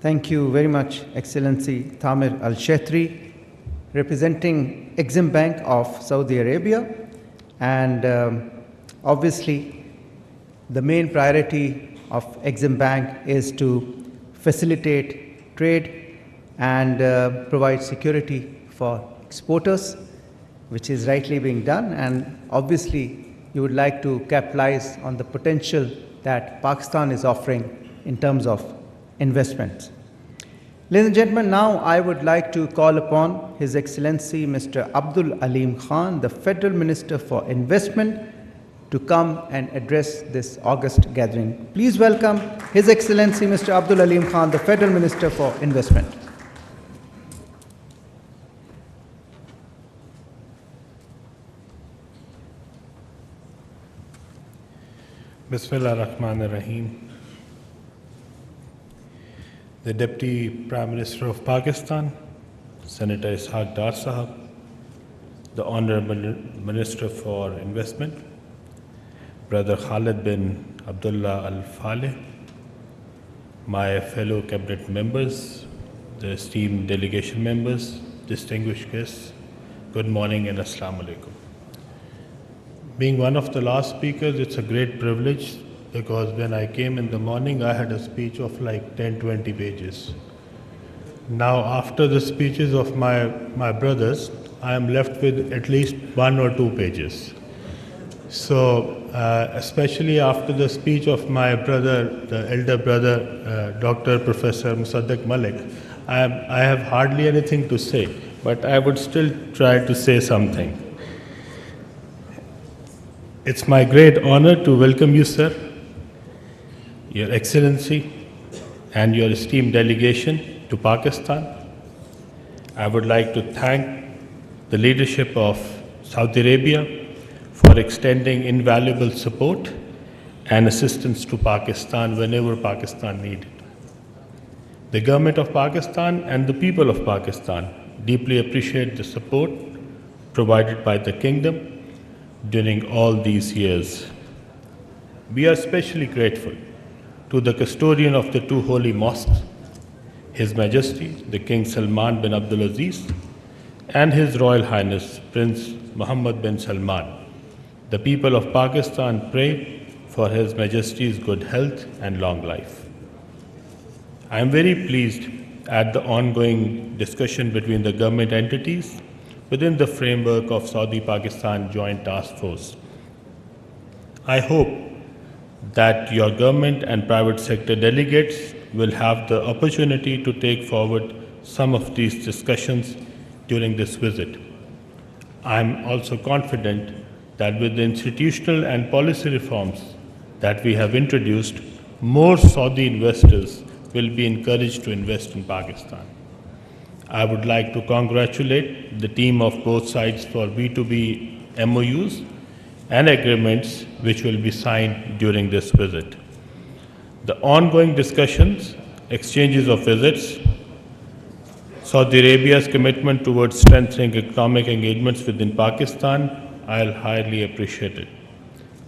Thank you very much, Excellency Tamir Al-Shetri, representing Exim Bank of Saudi Arabia. And obviously, the main priority of Exim Bank is to facilitate trade and provide security for exporters, which is rightly being done. And obviously, you would like to capitalize on the potential that Pakistan is offering in terms of investments. Ladies and gentlemen, now I would like to call upon His Excellency Mr. Abdul Aleem Khan, the Federal Minister for Investment, to come and address this August gathering. Please welcome His Excellency Mr. Abdul Aleem Khan, the Federal Minister for Investment. Bismillah ar-Rahman ar-Rahim. The Deputy Prime Minister of Pakistan, Senator Ishaq Dar Sahab, the Honorable Minister for Investment, Brother Khalid bin Abdullah Al-Faleh, my fellow cabinet members, the esteemed delegation members, distinguished guests, good morning and Assalamu alaikum. Being one of the last speakers, it's a great privilege, because when I came in the morning, I had a speech of like 10-20 pages. Now, after the speeches of my brothers, I am left with at least 1 or 2 pages. So, especially after the speech of my brother, the elder brother, Dr. Professor Musaddiq Malik, I have hardly anything to say, but I would still try to say something. It's my great honor to welcome you, sir, Your Excellency, and your esteemed delegation to Pakistan. I would like to thank the leadership of Saudi Arabia for extending invaluable support and assistance to Pakistan whenever Pakistan needed. The government of Pakistan and the people of Pakistan deeply appreciate the support provided by the kingdom during all these years. We are especially grateful to the custodian of the 2 holy mosques, His Majesty the King Salman bin Abdulaziz, and His Royal Highness Prince Mohammed bin Salman. The people of Pakistan pray for His Majesty's good health and long life. I am very pleased at the ongoing discussion between the government entities within the framework of Saudi-Pakistan Joint Task Force. I hope that your government and private sector delegates will have the opportunity to take forward some of these discussions during this visit. I am also confident that with the institutional and policy reforms that we have introduced, more Saudi investors will be encouraged to invest in Pakistan. I would like to congratulate the team of both sides for B2B MOUs and agreements which will be signed during this visit. The ongoing discussions, exchanges of visits, Saudi Arabia's commitment towards strengthening economic engagements within Pakistan, I'll highly appreciate it.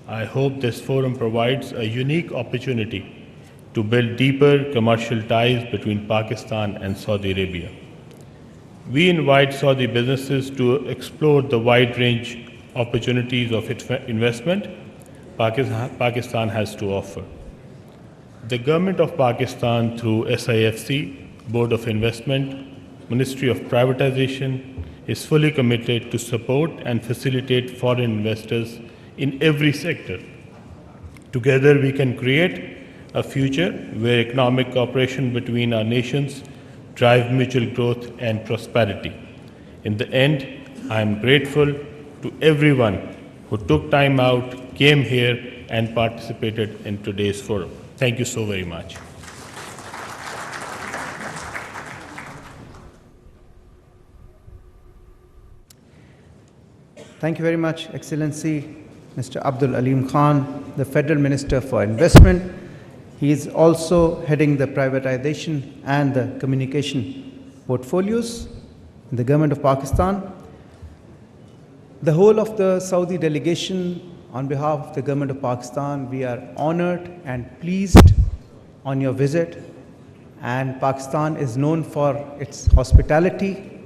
I hope this forum provides a unique opportunity to build deeper commercial ties between Pakistan and Saudi Arabia. We invite Saudi businesses to explore the wide range opportunities of investment Pakistan has to offer. The Government of Pakistan through SIFC, Board of Investment, Ministry of Privatization is fully committed to support and facilitate foreign investors in every sector. Together we can create a future where economic cooperation between our nations drive mutual growth and prosperity. In the end, I am grateful to everyone who took time out, came here and participated in today's forum. Thank you so very much. Thank you very much, Excellency Mr. Abdul Aleem Khan, the Federal Minister for Investment. He is also heading the privatization and the communication portfolios in the Government of Pakistan. The whole of the Saudi delegation, on behalf of the Government of Pakistan, we are honored and pleased on your visit. And Pakistan is known for its hospitality.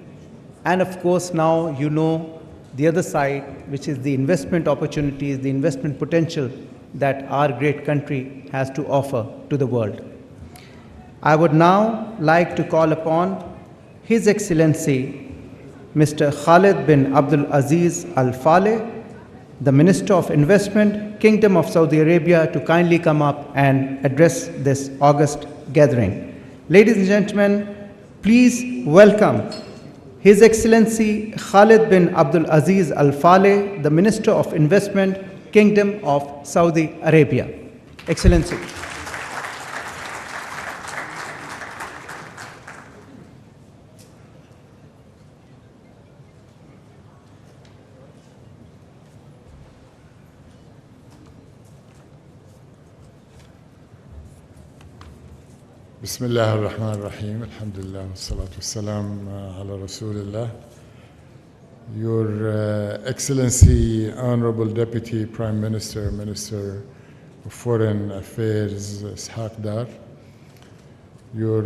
And of course, now you know the other side, which is the investment opportunities, the investment potential that our great country has to offer to the world. I would now like to call upon His Excellency Mr. Khalid bin Abdul Aziz Al Faleh, the Minister of Investment, Kingdom of Saudi Arabia, to kindly come up and address this august gathering. Ladies and gentlemen, please welcome His Excellency Khalid bin Abdul Aziz Al Faleh, the Minister of Investment, Kingdom of Saudi Arabia. Excellency. بسم الله الرحمن الرحيم الحمد لله والصلاة والسلام على رسول الله. Your Excellency, Honorable Deputy Prime Minister, Minister of Foreign Affairs, Shahbaz, Your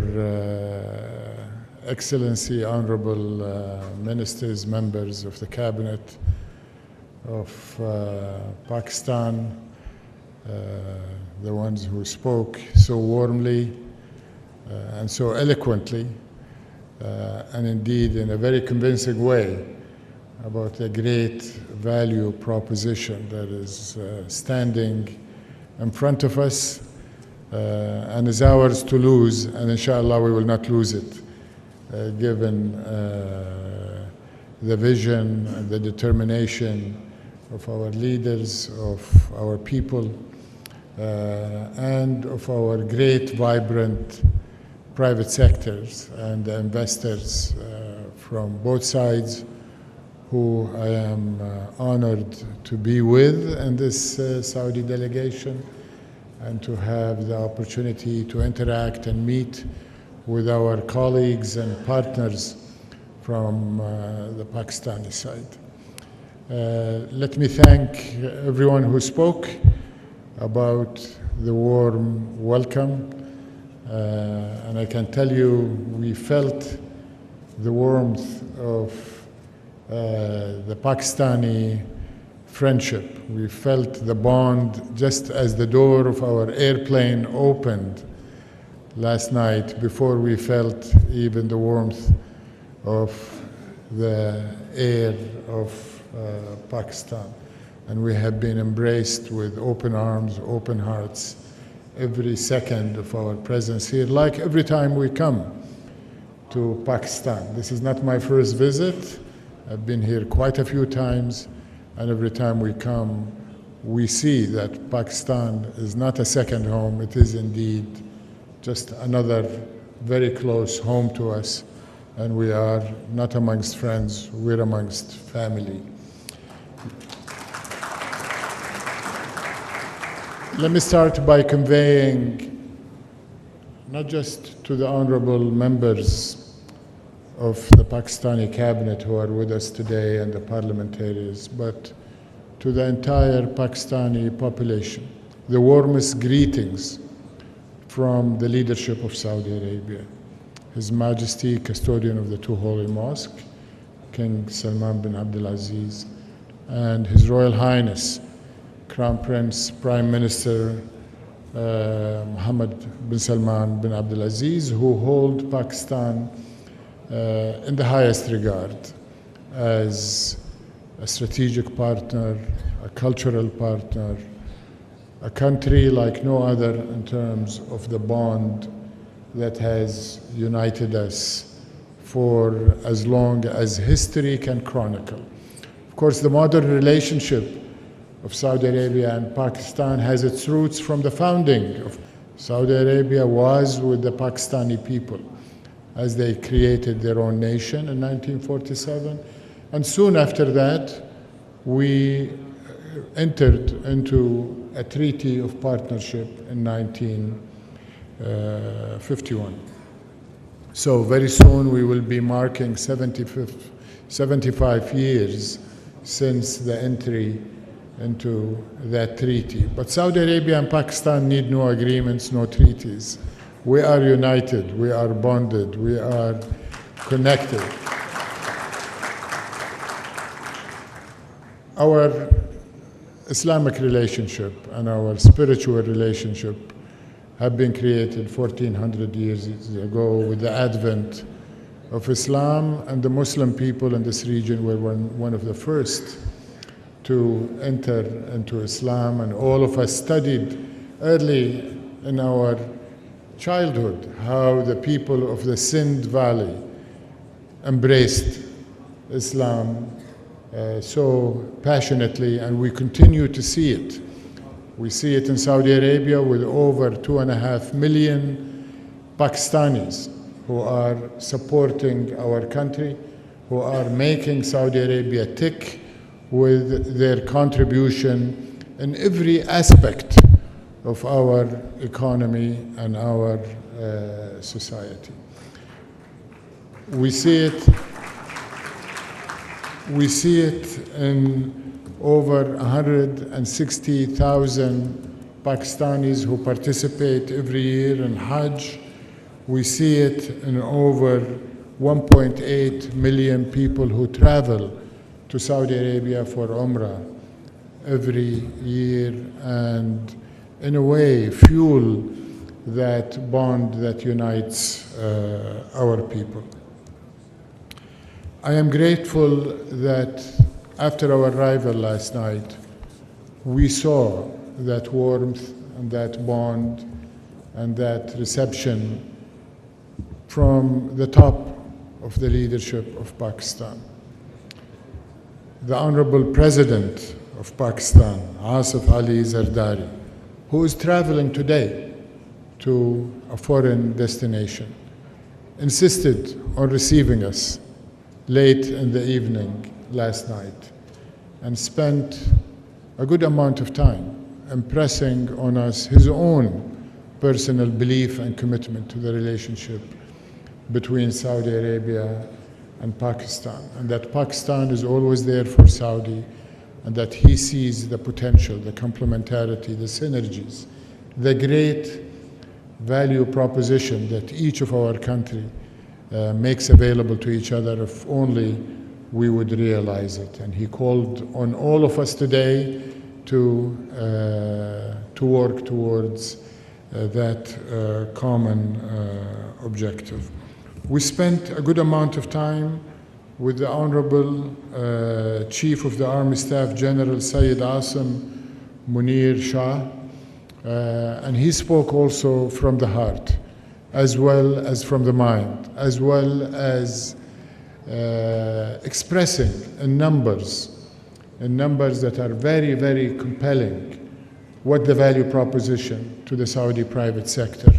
Excellency, Honorable Ministers, members of the Cabinet of Pakistan, the ones who spoke so warmly and so eloquently, and indeed in a very convincing way about a great value proposition that is standing in front of us and is ours to lose, and inshallah we will not lose it, given the vision and the determination of our leaders, of our people, and of our great, vibrant private sectors and investors from both sides, who I am honored to be with in this Saudi delegation and to have the opportunity to interact and meet with our colleagues and partners from the Pakistani side. Let me thank everyone who spoke about the warm welcome. And I can tell you, we felt the warmth of the Pakistani friendship. We felt the bond just as the door of our airplane opened last night, before we felt even the warmth of the air of Pakistan. and we have been embraced with open arms, open hearts, every second of our presence here, like every time we come to Pakistan. This is not my first visit. I've been here quite a few times, and every time we come, we see that Pakistan is not a second home. It is indeed just another very close home to us, and we are not amongst friends, we're amongst family. Let me start by conveying, not just to the honorable members of the Pakistani cabinet who are with us today and the parliamentarians, but to the entire Pakistani population, the warmest greetings from the leadership of Saudi Arabia, His Majesty, Custodian of the Two Holy Mosques, King Salman bin Abdulaziz, and His Royal Highness, Crown Prince, Prime Minister Mohammed bin Salman bin Abdulaziz, who hold Pakistan in the highest regard as a strategic partner, a cultural partner, a country like no other in terms of the bond that has united us for as long as history can chronicle. Of course, the modern relationship of Saudi Arabia and Pakistan has its roots from the founding of Saudi Arabia was with the Pakistani people as they created their own nation in 1947. And soon after that, we entered into a treaty of partnership in 1951. So very soon we will be marking 75 years since the entry into that treaty. But Saudi Arabia and Pakistan need no agreements, no treaties. We are united, we are bonded, we are connected. Our Islamic relationship and our spiritual relationship have been created 1400 years ago with the advent of Islam, and the Muslim people in this region were one of the first to enter into Islam, and all of us studied early in our childhood how the people of the Sindh Valley embraced Islam so passionately, and we continue to see it. We see it in Saudi Arabia with over 2.5 million Pakistanis who are supporting our country, who are making Saudi Arabia tick with their contribution in every aspect of our economy and our society. We see it in over 160,000 Pakistanis who participate every year in Hajj. We see it in over 1.8 million people who travel to Saudi Arabia for Umrah every year, and in a way fuel that bond that unites our people. I am grateful that after our arrival last night, we saw that warmth and that bond and that reception from the top of the leadership of Pakistan. The Honorable President of Pakistan, Asif Ali Zardari, who is traveling today to a foreign destination, insisted on receiving us late in the evening last night and spent a good amount of time impressing on us his own personal belief and commitment to the relationship between Saudi Arabia and Pakistan, and that Pakistan is always there for Saudi, and that he sees the potential, the complementarity, the synergies, the great value proposition that each of our country makes available to each other if only we would realize it. And he called on all of us today to work towards that common objective. We spent a good amount of time with the Honorable Chief of the Army Staff General Sayyid Asim Munir Shah, and he spoke also from the heart, as well as from the mind, as well as expressing in numbers that are very, very compelling, what the value proposition to the Saudi private sector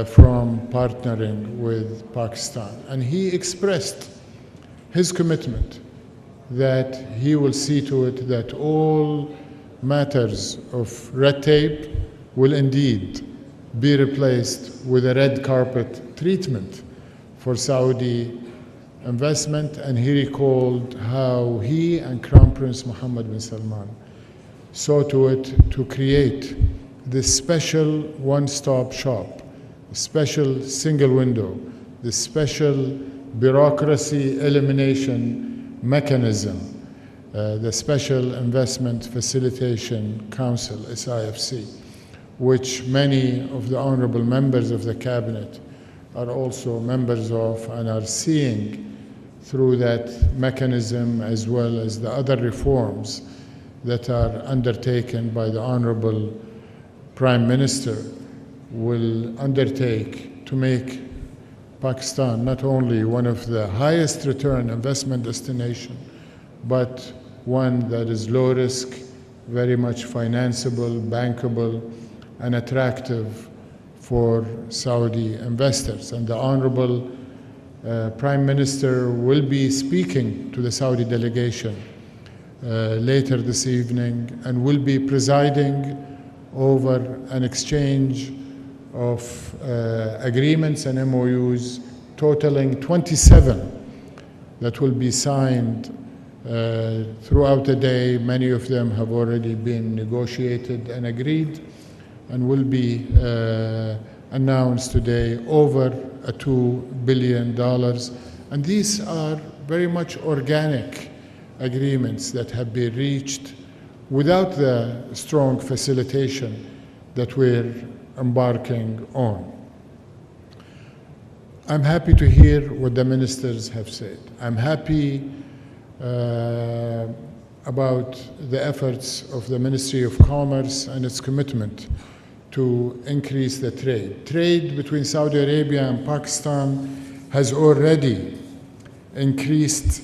from partnering with Pakistan. And he expressed his commitment that he will see to it that all matters of red tape will indeed be replaced with a red carpet treatment for Saudi investment. And he recalled how he and Crown Prince Mohammed bin Salman saw to it to create this special one-stop shop, a special single window, this special bureaucracy elimination mechanism, the Special Investment Facilitation Council, SIFC, which many of the honorable members of the cabinet are also members of and are seeing through that mechanism, as well as the other reforms that are undertaken by the Honorable Prime Minister, will undertake to make Pakistan not only one of the highest return investment destination, but one that is low risk, very much financeable, bankable, and attractive for Saudi investors. And the Honorable Prime Minister will be speaking to the Saudi delegation later this evening, and will be presiding over an exchange of agreements and MOUs totaling 27 that will be signed throughout the day. Many of them have already been negotiated and agreed, and will be announced today, over $2 billion. And these are very much organic agreements that have been reached without the strong facilitation that we're embarking on. I'm happy to hear what the ministers have said. I'm happy about the efforts of the Ministry of Commerce and its commitment to increase the trade. Trade between Saudi Arabia and Pakistan has already increased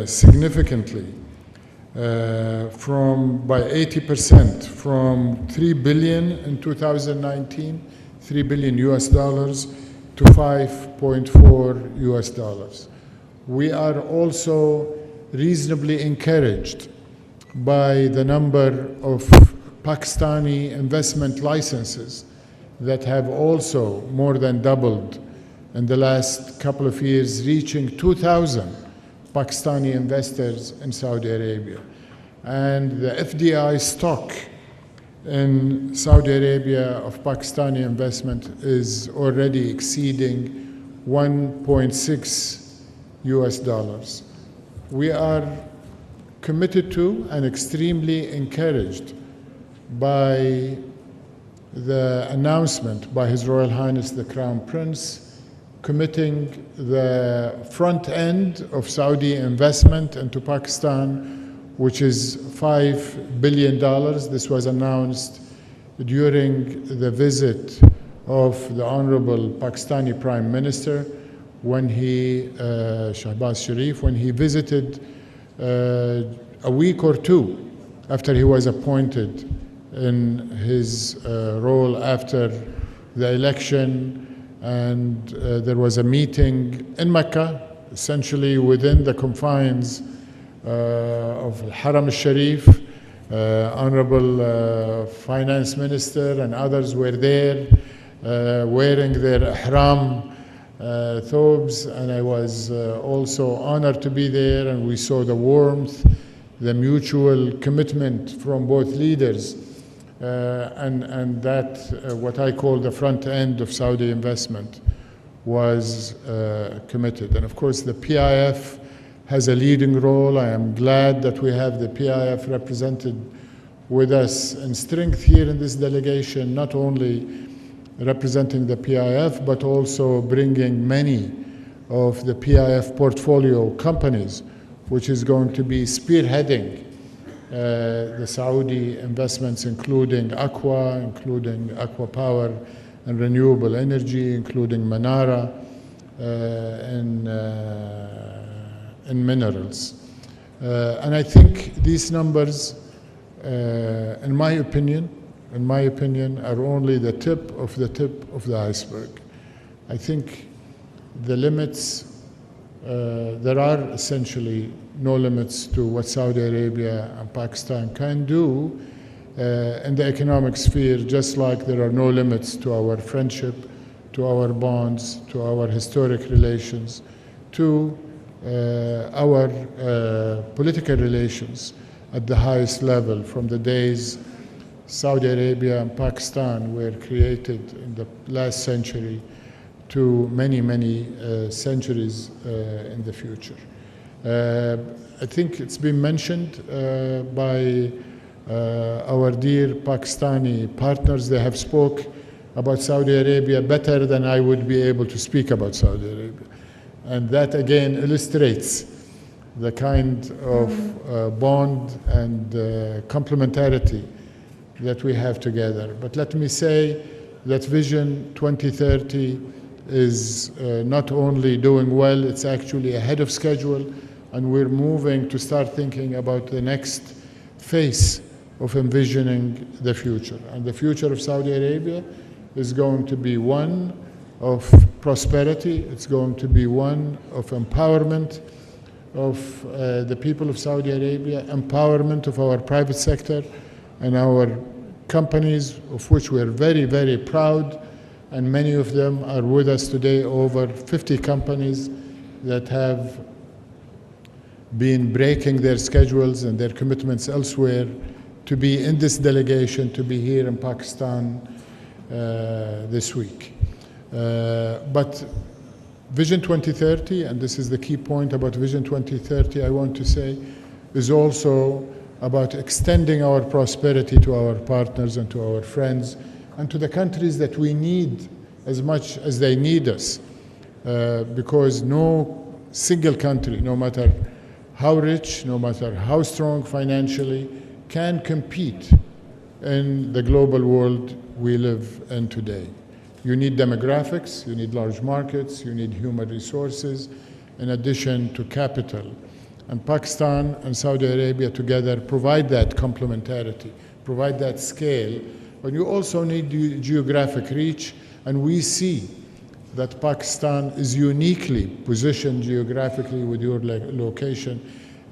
significantly by 80%, from 3 billion in 2019, $3 billion to 5.4 US dollars. We are also reasonably encouraged by the number of Pakistani investment licenses that have also more than doubled in the last couple of years, reaching 2,000 Pakistani investors in Saudi Arabia. And the FDI stock in Saudi Arabia of Pakistani investment is already exceeding 1.6 US dollars. We are committed to and extremely encouraged by the announcement by His Royal Highness the Crown Prince committing the front end of Saudi investment into Pakistan, which is $5 billion. This was announced during the visit of the Honorable Pakistani Prime Minister when he, Shahbaz Sharif, when he visited a week or two after he was appointed in his role after the election. And there was a meeting in Mecca, essentially within the confines of Haram al-Sharif. Honorable Finance Minister and others were there wearing their ihram thobes, and I was also honored to be there, and we saw the warmth, the mutual commitment from both leaders, and that what I call the front end of Saudi investment was committed. And of course the PIF has a leading role. I am glad that we have the PIF represented with us in strength here in this delegation, not only representing the PIF, but also bringing many of the PIF portfolio companies, which is going to be spearheading the Saudi investments, including Aqua Power and renewable energy, including Manara and minerals. And I think these numbers, in my opinion, are only the tip of the iceberg. I think the limits, there are essentially no limits to what Saudi Arabia and Pakistan can do in the economic sphere, just like there are no limits to our friendship, to our bonds, to our historic relations, to our political relations at the highest level, from the days Saudi Arabia and Pakistan were created in the last century to many, many centuries in the future. I think it's been mentioned by our dear Pakistani partners. They have spoke about Saudi Arabia better than I would be able to speak about Saudi Arabia. And that again illustrates the kind of bond and complementarity that we have together. But let me say that Vision 2030 is not only doing well, it's actually ahead of schedule, and we're moving to start thinking about the next phase of envisioning the future. And the future of Saudi Arabia is going to be one of prosperity, it's going to be one of empowerment of the people of Saudi Arabia, empowerment of our private sector and our companies, of which we are very, very proud, and many of them are with us today, over 50 companies that have been breaking their schedules and their commitments elsewhere to be in this delegation, to be here in Pakistan this week. But Vision 2030, and this is the key point about Vision 2030 I want to say, is also about extending our prosperity to our partners and to our friends and to the countries that we need as much as they need us. Because no single country, no matter how rich, no matter how strong financially, can compete in the global world we live in today. You need demographics, you need large markets, you need human resources, in addition to capital. And Pakistan and Saudi Arabia together provide that complementarity, provide that scale, but you also need geographic reach, and we see that Pakistan is uniquely positioned geographically with your location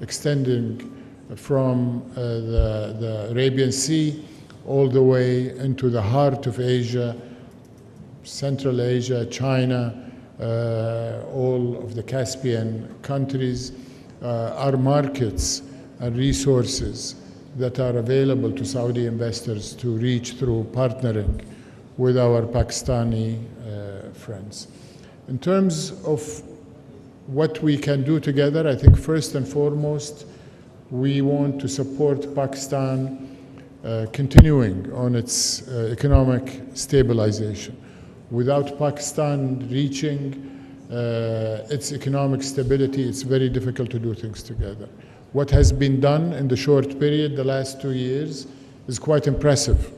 extending from the Arabian Sea all the way into the heart of Asia, Central Asia, China, all of the Caspian countries, are markets and resources that are available to Saudi investors to reach through partnering with our Pakistani friends. In terms of what we can do together, I think first and foremost, we want to support Pakistan continuing on its economic stabilization. Without Pakistan reaching its economic stability, it's very difficult to do things together. What has been done in the short period, the last 2 years, is quite impressive,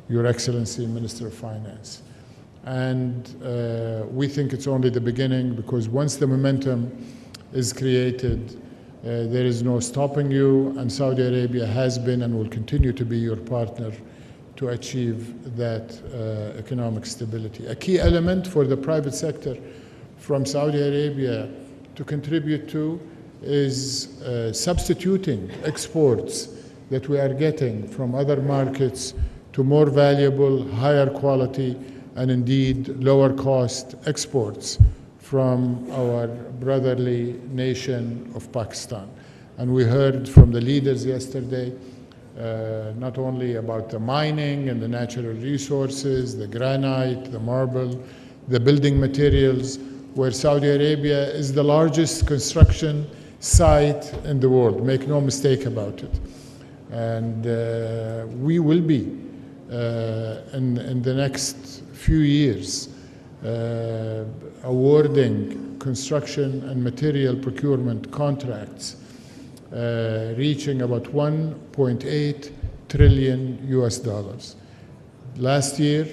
Your Excellency, Minister of Finance. And we think it's only the beginning, because once the momentum is created, there is no stopping you, and Saudi Arabia has been and will continue to be your partner to achieve that economic stability. A key element for the private sector from Saudi Arabia to contribute to is substituting exports that we are getting from other markets to more valuable, higher quality, and indeed lower cost exports from our brotherly nation of Pakistan. And we heard from the leaders yesterday not only about the mining and the natural resources, the granite, the marble, the building materials, where Saudi Arabia is the largest construction site in the world. Make no mistake about it. And we will be, in the next few years, awarding construction and material procurement contracts reaching about 1.8 trillion US dollars. Last year,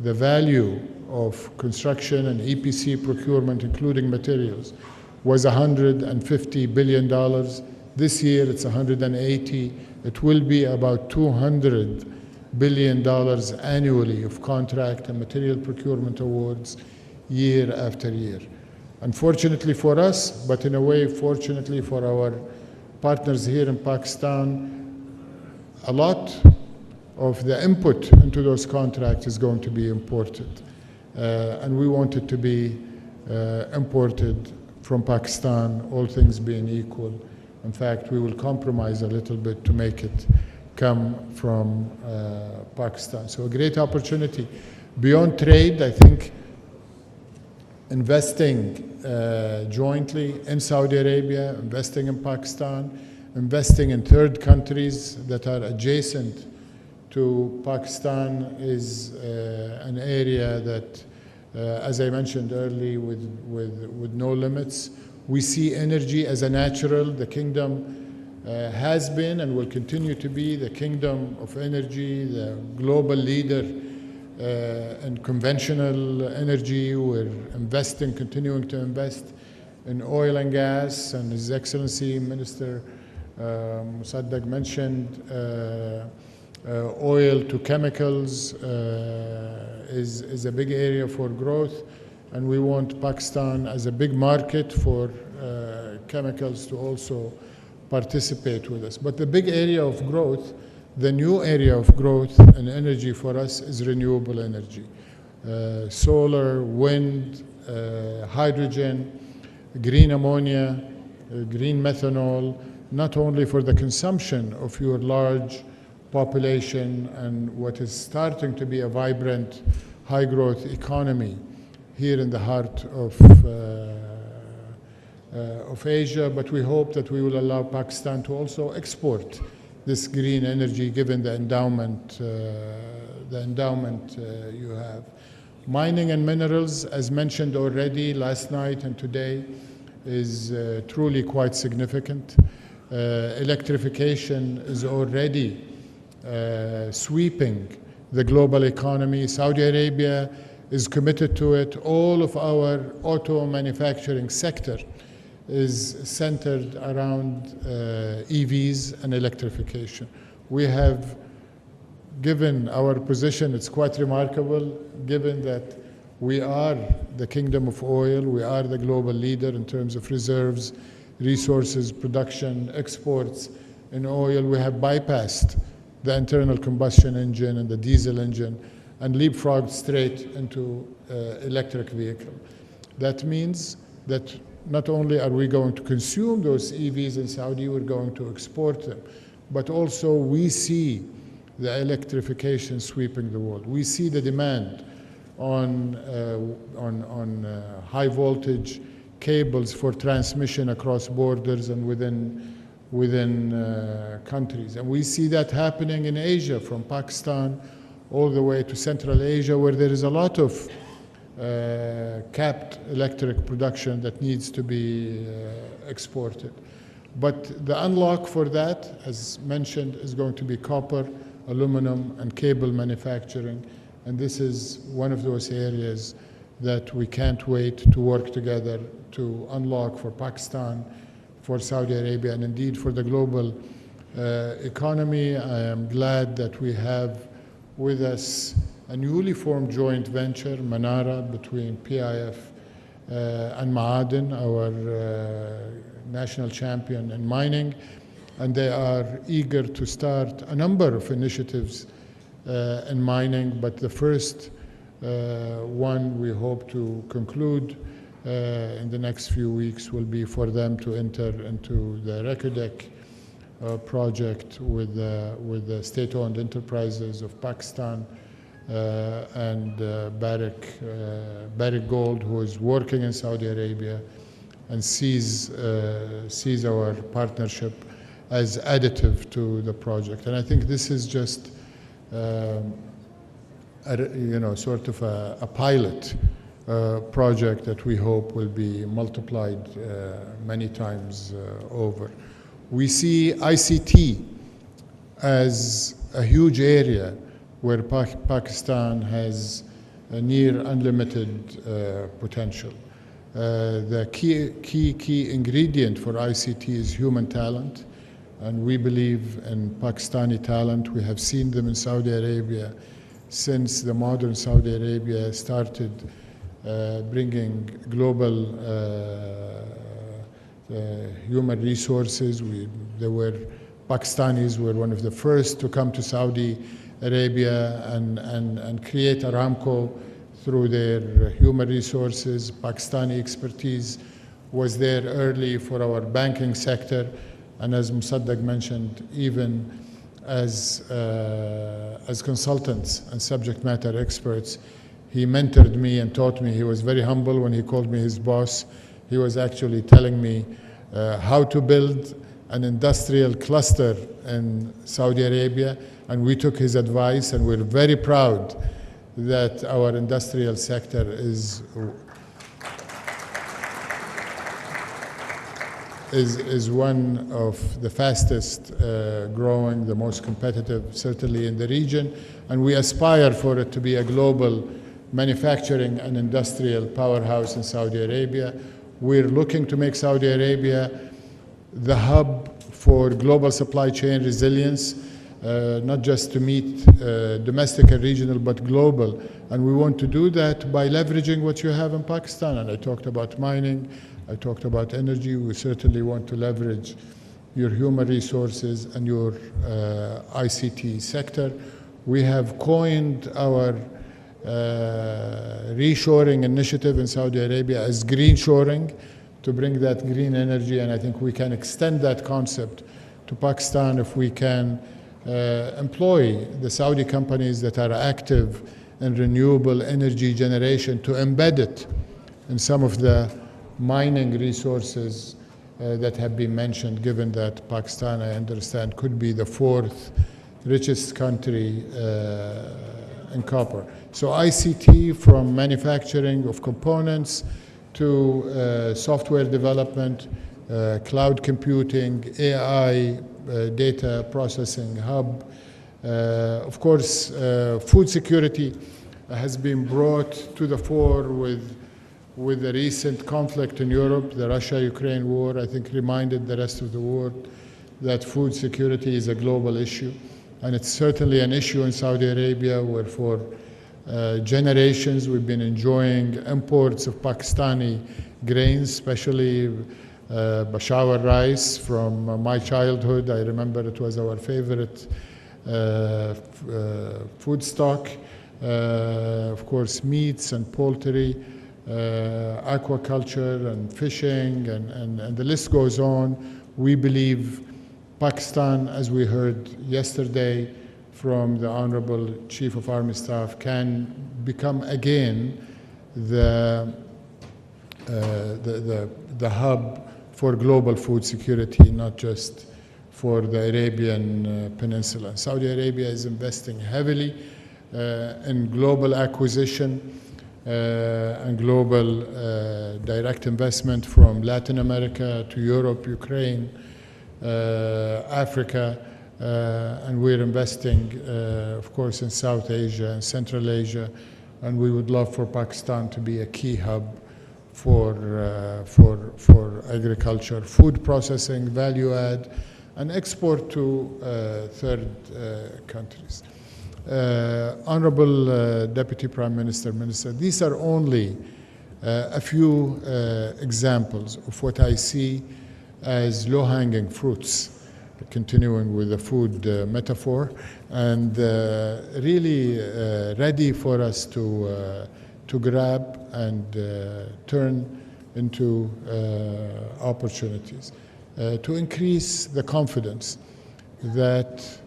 the value of construction and EPC procurement, including materials, was $150 billion. This year, it's 180. It will be about $200 billion annually of contract and material procurement awards year after year. Unfortunately for us, but in a way, fortunately for our partners here in Pakistan, a lot of the input into those contracts is going to be imported. And we want it to be imported from Pakistan, all things being equal. In fact, we will compromise a little bit to make it come from Pakistan. So a great opportunity. Beyond trade, I think investing jointly in Saudi Arabia, investing in Pakistan, investing in third countries that are adjacent to Pakistan is an area that, as I mentioned earlier, with no limits. We see energy as a natural. The kingdom has been and will continue to be the kingdom of energy, the global leader in conventional energy. We're investing, continuing to invest in oil and gas, and His Excellency Minister Sajjad mentioned oil to chemicals is a big area for growth, and we want Pakistan as a big market for chemicals to also participate with us. But the big area of growth, the new area of growth in energy for us is renewable energy. Solar, wind, hydrogen, green ammonia, green methanol, not only for the consumption of your large population and what is starting to be a vibrant, high-growth economy here in the heart of Asia, but we hope that we will allow Pakistan to also export this green energy given the endowment you have. Mining and minerals, as mentioned already last night and today, is truly quite significant. Electrification is already sweeping the global economy. Saudi Arabia is committed to it. All of our auto manufacturing sector is centered around EVs and electrification. We have, given our position, it's quite remarkable, given that we are the kingdom of oil, we are the global leader in terms of reserves, resources, production, exports in oil. We have bypassed the internal combustion engine and the diesel engine and leapfrogged straight into electric vehicle. That means that not only are we going to consume those EVs in Saudi, we're going to export them, but also we see the electrification sweeping the world. We see the demand on high voltage cables for transmission across borders and within countries. And we see that happening in Asia, from Pakistan all the way to Central Asia, where there is a lot of capped electric production that needs to be exported. But the unlock for that, as mentioned, is going to be copper, aluminum, and cable manufacturing. And this is one of those areas that we can't wait to work together to unlock for Pakistan, for Saudi Arabia, and indeed for the global economy. I am glad that we have with us a newly formed joint venture, Manara, between PIF and Ma'aden, our national champion in mining, and they are eager to start a number of initiatives in mining, but the first one we hope to conclude in the next few weeks will be for them to enter into the Reko Diq project with the state-owned enterprises of Pakistan and Barrick Gold, who is working in Saudi Arabia and sees our partnership as additive to the project. And I think this is just sort of a pilot project that we hope will be multiplied many times over. We see ICT as a huge area where Pakistan has a near unlimited potential. The key ingredient for ICT is human talent, and we believe in Pakistani talent. We have seen them in Saudi Arabia since the modern Saudi Arabia started bringing global human resources. Pakistanis were one of the first to come to Saudi Arabia and create Aramco through their human resources. Pakistani expertise was there early for our banking sector, and as Musaddaq mentioned, even as consultants and subject matter experts. He mentored me and taught me. He was very humble when he called me his boss. He was actually telling me how to build an industrial cluster in Saudi Arabia, and we took his advice, and we're very proud that our industrial sector is one of the fastest growing, the most competitive, certainly in the region, and we aspire for it to be a global manufacturing and industrial powerhouse in Saudi Arabia. We're looking to make Saudi Arabia the hub for global supply chain resilience, not just to meet domestic and regional, but global. And we want to do that by leveraging what you have in Pakistan. And I talked about mining, I talked about energy. We certainly want to leverage your human resources and your ICT sector. We have coined our reshoring initiative in Saudi Arabia as green shoring, to bring that green energy, and I think we can extend that concept to Pakistan if we can employ the Saudi companies that are active in renewable energy generation to embed it in some of the mining resources that have been mentioned, given that Pakistan, I understand, could be the 4th richest country in copper. So ICT, from manufacturing of components to software development, cloud computing, AI, data processing hub. Of course, food security has been brought to the fore with the recent conflict in Europe. The Russia-Ukraine war, I think, reminded the rest of the world that food security is a global issue. And it's certainly an issue in Saudi Arabia, where for generations we've been enjoying imports of Pakistani grains, especially Peshawar rice from my childhood. I remember it was our favorite food stock. Of course, meats and poultry, aquaculture and fishing, and the list goes on. We believe Pakistan, as we heard yesterday from the Honorable Chief of Army Staff, can become again the hub for global food security, not just for the Arabian Peninsula. Saudi Arabia is investing heavily in global acquisition and global direct investment from Latin America to Europe, Ukraine, Africa, and we're investing, of course, in South Asia and Central Asia, and we would love for Pakistan to be a key hub for agriculture, food processing, value add, and export to third countries. Honorable Deputy Prime Minister, Minister, these are only a few examples of what I see as low-hanging fruits, continuing with the food metaphor, and really ready for us to grab and turn into opportunities, to increase the confidence that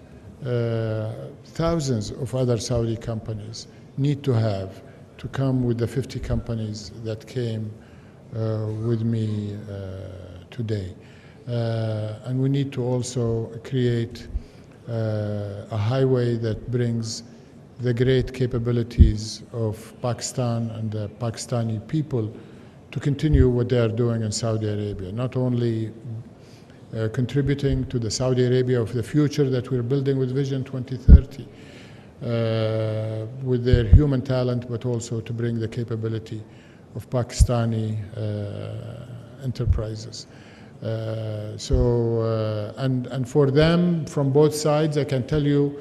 thousands of other Saudi companies need to have to come with the 50 companies that came with me today. And we need to also create a highway that brings the great capabilities of Pakistan and the Pakistani people to continue what they are doing in Saudi Arabia, not only contributing to the Saudi Arabia of the future that we're building with Vision 2030, with their human talent, but also to bring the capability of Pakistani enterprises. And for them, from both sides, I can tell you,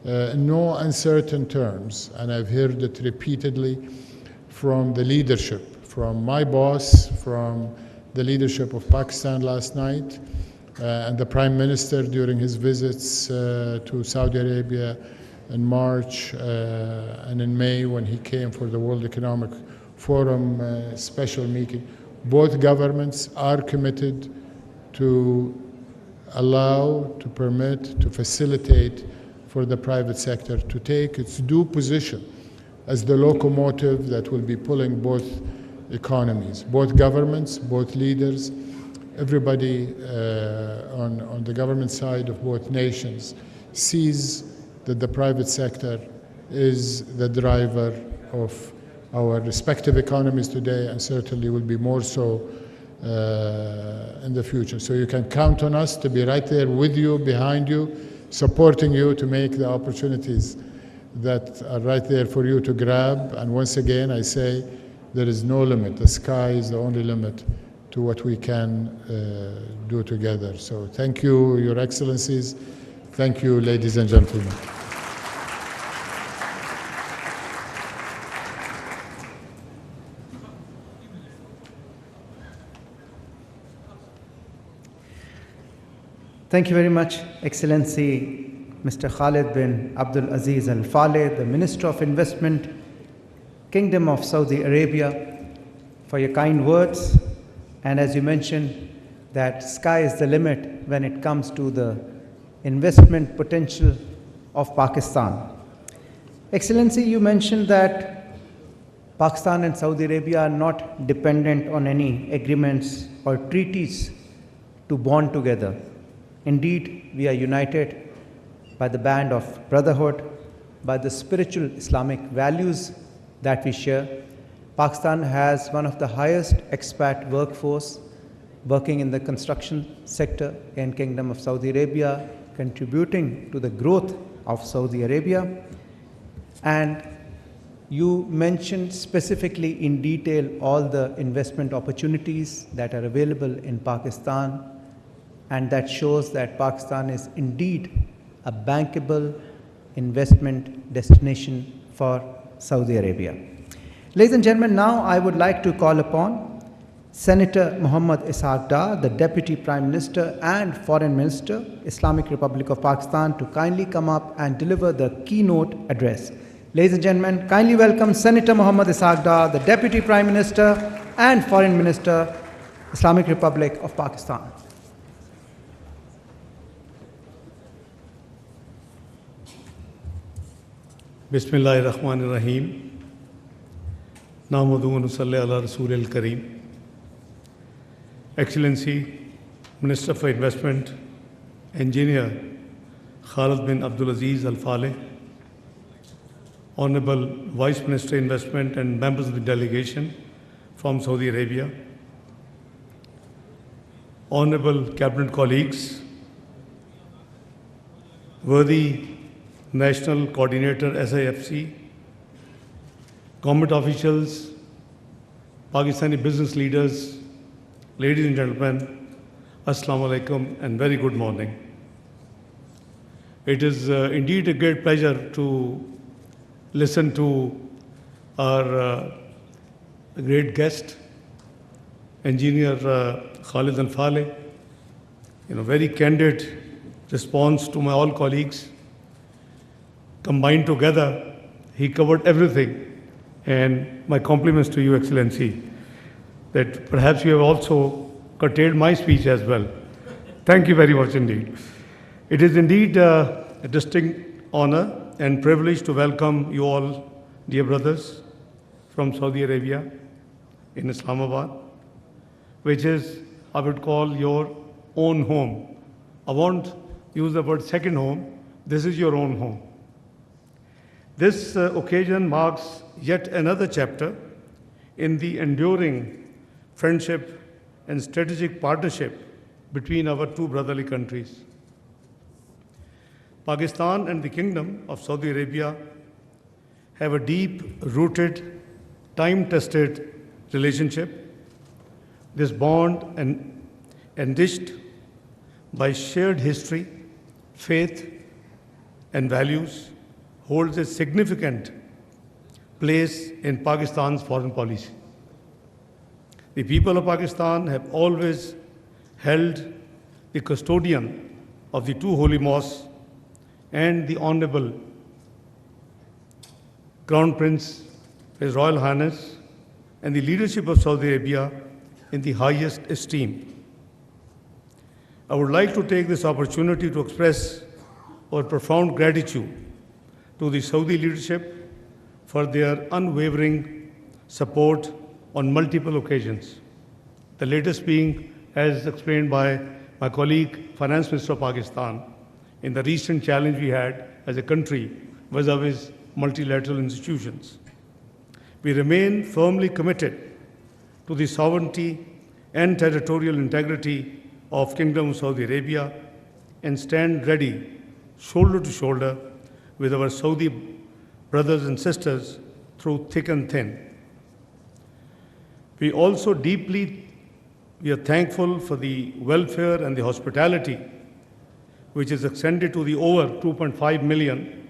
in no uncertain terms, and I've heard it repeatedly from the leadership, from my boss, from the leadership of Pakistan last night, and the Prime Minister during his visits to Saudi Arabia in March and in May when he came for the World Economic Forum special meeting. Both governments are committed to allow, to permit, to facilitate for the private sector to take its due position as the locomotive that will be pulling both economies, both governments, both leaders, everybody on the government side of both nations sees that the private sector is the driver of our respective economies today and certainly will be more so in the future. So you can count on us to be right there with you, behind you, supporting you to make the opportunities that are right there for you to grab. And once again, I say there is no limit. The sky is the only limit to what we can do together. So thank you, Your Excellencies. Thank you, ladies and gentlemen. Thank you very much, Excellency Mr. Khalid bin Abdul Aziz Al Faleh, the Minister of Investment, Kingdom of Saudi Arabia, for your kind words. And as you mentioned, that sky is the limit when it comes to the investment potential of Pakistan. Excellency, you mentioned that Pakistan and Saudi Arabia are not dependent on any agreements or treaties to bond together. Indeed, we are united by the band of brotherhood, by the spiritual Islamic values that we share. Pakistan has one of the highest expat workforce working in the construction sector in Kingdom of Saudi Arabia, contributing to the growth of Saudi Arabia. And you mentioned specifically in detail all the investment opportunities that are available in Pakistan, and that shows that Pakistan is indeed a bankable investment destination for Saudi Arabia. Ladies and gentlemen, now I would like to call upon Senator Muhammad Ishaq Dar, the Deputy Prime Minister and Foreign Minister, Islamic Republic of Pakistan, to kindly come up and deliver the keynote address. Ladies and gentlemen, kindly welcome Senator Muhammad Ishaq Dar, the Deputy Prime Minister and Foreign Minister, Islamic Republic of Pakistan. Bismillahirrahmanirrahim. Nahmaduhu wa nusalli ala Rasoolil Kareem. Excellency, Minister for Investment, Engineer Khalid bin Abdul Aziz Al Faleh, Honorable Vice Minister Investment and members of the delegation from Saudi Arabia, Honorable Cabinet colleagues, worthy National Coordinator SIFC, government officials, Pakistani business leaders, ladies and gentlemen, Assalamu alaikum and very good morning. It is indeed a great pleasure to listen to our great guest, Engineer Khalid Al Faleh, very candid response to my all colleagues. Combined together, he covered everything. And my compliments to you, Excellency, that perhaps you have also curtailed my speech as well. Thank you very much indeed. It is indeed a distinct honor and privilege to welcome you all, dear brothers, from Saudi Arabia in Islamabad, which is, I would call, your own home. I won't use the word second home. This is your own home. This occasion marks yet another chapter in the enduring friendship and strategic partnership between our two brotherly countries. Pakistan and the Kingdom of Saudi Arabia have a deep-rooted, time-tested relationship. This bond, enriched by shared history, faith, and values, holds a significant place in Pakistan's foreign policy. The people of Pakistan have always held the custodian of the two holy mosques and the Honorable Crown Prince, His Royal Highness, and the leadership of Saudi Arabia in the highest esteem. I would like to take this opportunity to express our profound gratitude to the Saudi leadership for their unwavering support on multiple occasions. The latest being, as explained by my colleague, Finance Minister of Pakistan, in the recent challenge we had as a country vis-à-vis multilateral institutions. We remain firmly committed to the sovereignty and territorial integrity of Kingdom of Saudi Arabia and stand ready, shoulder to shoulder, with our Saudi brothers and sisters through thick and thin. We are thankful for the welfare and the hospitality which is extended to the over 2.5 million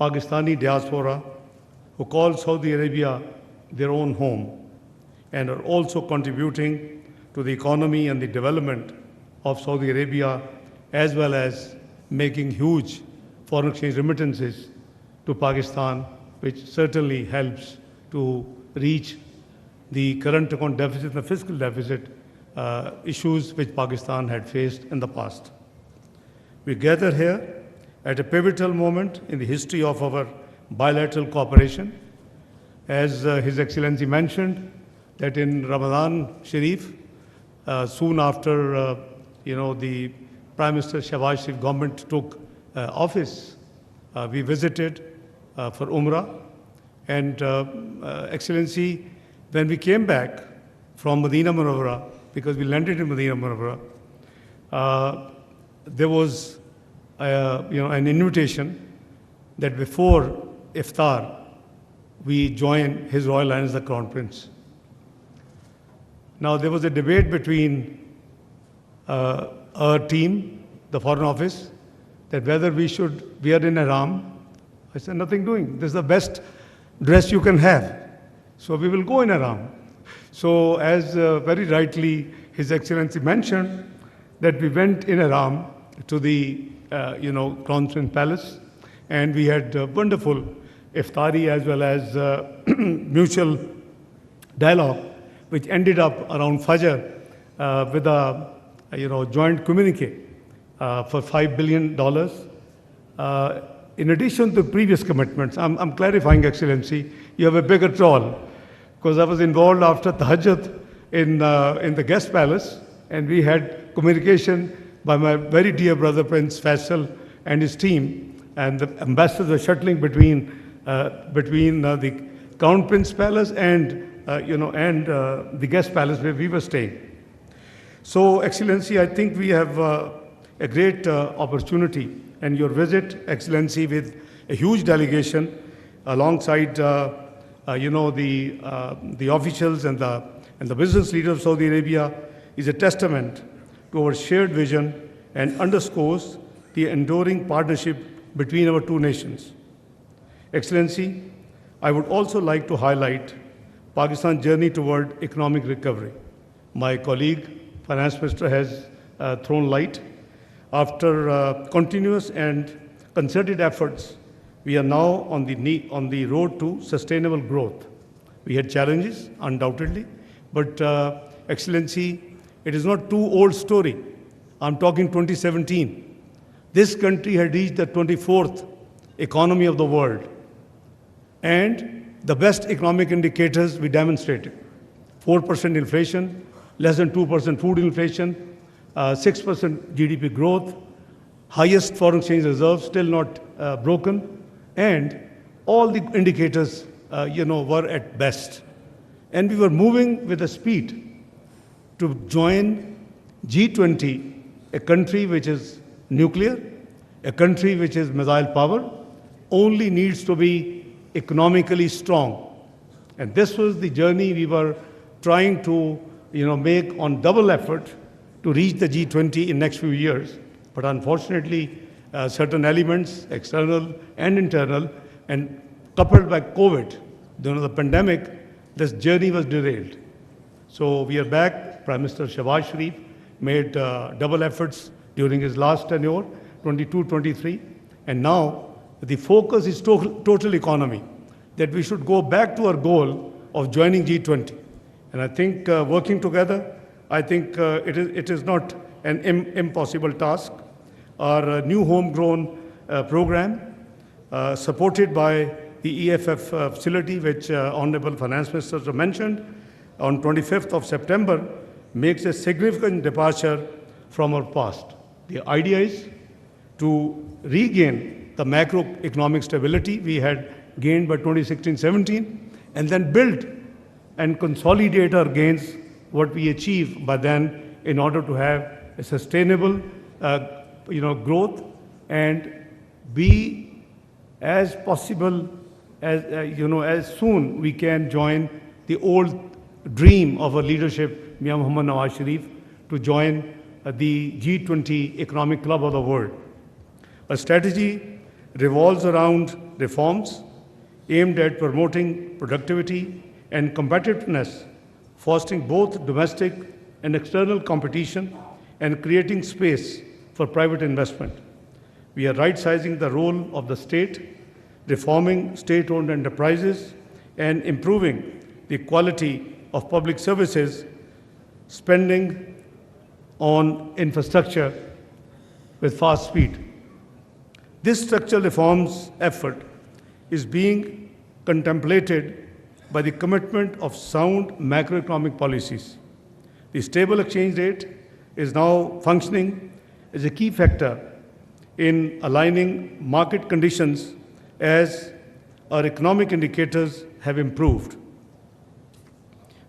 Pakistani diaspora who call Saudi Arabia their own home and are also contributing to the economy and the development of Saudi Arabia, as well as making huge foreign exchange remittances to Pakistan, which certainly helps to reach the current account deficit and the fiscal deficit issues which Pakistan had faced in the past. We gather here at a pivotal moment in the history of our bilateral cooperation. As His Excellency mentioned, that in Ramadan Sharif, soon after the Prime Minister Shahbaz Sharif government took office, we visited for Umrah. And Excellency, when we came back from Medina Munawwara, because we landed in Medina Munawwara, there was an invitation that before iftar, we join His Royal Highness the Crown Prince. Now, there was a debate between our team, the Foreign Office, that whether we should wear in ihram. I said, nothing doing. This is the best dress you can have. So we will go in ihram. So as very rightly His Excellency mentioned, that we went in ihram to the Crown Prince Palace, and we had wonderful iftari as well as mutual dialogue, which ended up around Fajr with a joint communique for $5 billion. In addition to previous commitments, I'm clarifying, Excellency, you have a bigger trawl, because I was involved after Sajjad in the guest palace, and we had communication by my very dear brother Prince Faisal and his team, and the ambassadors were shuttling between the Crown Prince Palace and the guest palace where we were staying. So, Excellency, I think we have a great opportunity, and your visit, Excellency, with a huge delegation alongside the officials and the business leaders of Saudi Arabia is a testament to our shared vision and underscores the enduring partnership between our two nations. Excellency, I would also like to highlight Pakistan's journey toward economic recovery. My colleague, Finance Minister, has thrown light. After continuous and concerted efforts, we are now on the road to sustainable growth. We had challenges, undoubtedly, but Excellency, it is not too old story. I'm talking 2017. This country had reached the 24th economy of the world. And the best economic indicators we demonstrated. 4% inflation, less than 2% food inflation, 6% GDP growth, highest foreign exchange reserves, still not broken, and all the indicators, were at best. And we were moving with a speed to join G20, a country which is nuclear, a country which is missile power, only needs to be economically strong. And this was the journey we were trying to make on double effort to reach the G20 in next few years. But unfortunately, certain elements, external and internal, and coupled by COVID, the pandemic, this journey was derailed. So we are back. Prime Minister Shahbaz Sharif made double efforts during his last tenure, 22-23, and now the focus is total economy, that we should go back to our goal of joining G20. And I think working together, I think it is not an impossible task. Our new homegrown program, supported by the EFF facility, which Honorable Finance Minister mentioned, on 25th of September, makes a significant departure from our past. The idea is to regain the macroeconomic stability we had gained by 2016-17, and then build and consolidate our gains, what we achieve by then, in order to have a sustainable growth and be as possible as as soon we can join the old dream of our leadership, Mia Muhammad Nawaz Sharif, to join the G20 Economic Club of the world. A strategy revolves around reforms aimed at promoting productivity and competitiveness, fostering both domestic and external competition, and creating space for private investment. We are right-sizing the role of the state, reforming state-owned enterprises, and improving the quality of public services, spending on infrastructure with fast speed. This structural reforms effort is being contemplated by the commitment of sound macroeconomic policies. The stable exchange rate is now functioning as a key factor in aligning market conditions as our economic indicators have improved.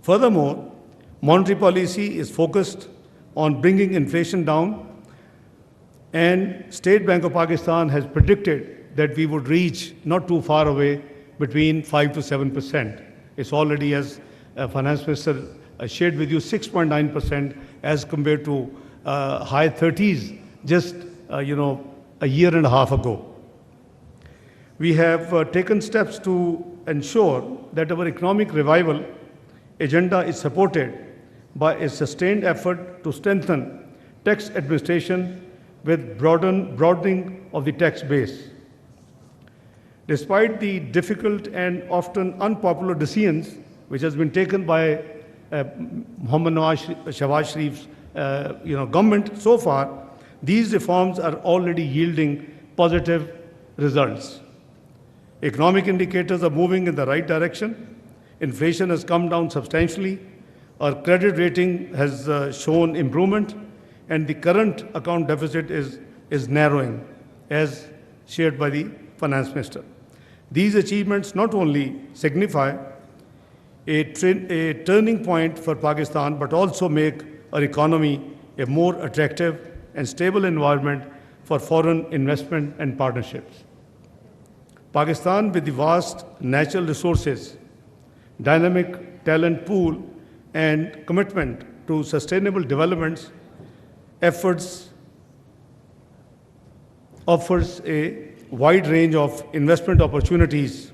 Furthermore, monetary policy is focused on bringing inflation down, and State Bank of Pakistan has predicted that we would reach, not too far away, between 5 to 7%. It's already, as Finance Minister shared with you, 6.9% as compared to high 30s just a year and a half ago. We have taken steps to ensure that our economic revival agenda is supported by a sustained effort to strengthen tax administration with broadening of the tax base. Despite the difficult and often unpopular decisions which has been taken by Muhammad Shahbaz Sharif's government so far, these reforms are already yielding positive results. Economic indicators are moving in the right direction. Inflation has come down substantially. Our credit rating has shown improvement, and the current account deficit is narrowing, as shared by the Finance Minister. These achievements not only signify a turning point for Pakistan, but also make our economy a more attractive and stable environment for foreign investment and partnerships. Pakistan, with the vast natural resources, dynamic talent pool, and commitment to sustainable development efforts, offers a wide range of investment opportunities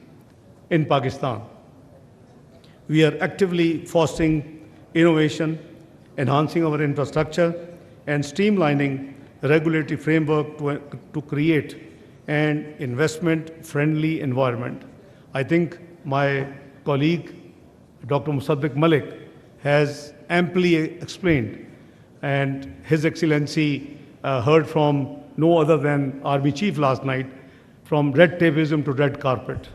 in Pakistan. We are actively fostering innovation, enhancing our infrastructure, and streamlining regulatory framework to create an investment-friendly environment. I think my colleague, Dr. Musaddiq Malik, has amply explained, and His Excellency heard from no other than Army Chief last night, from red tapeism to red carpet.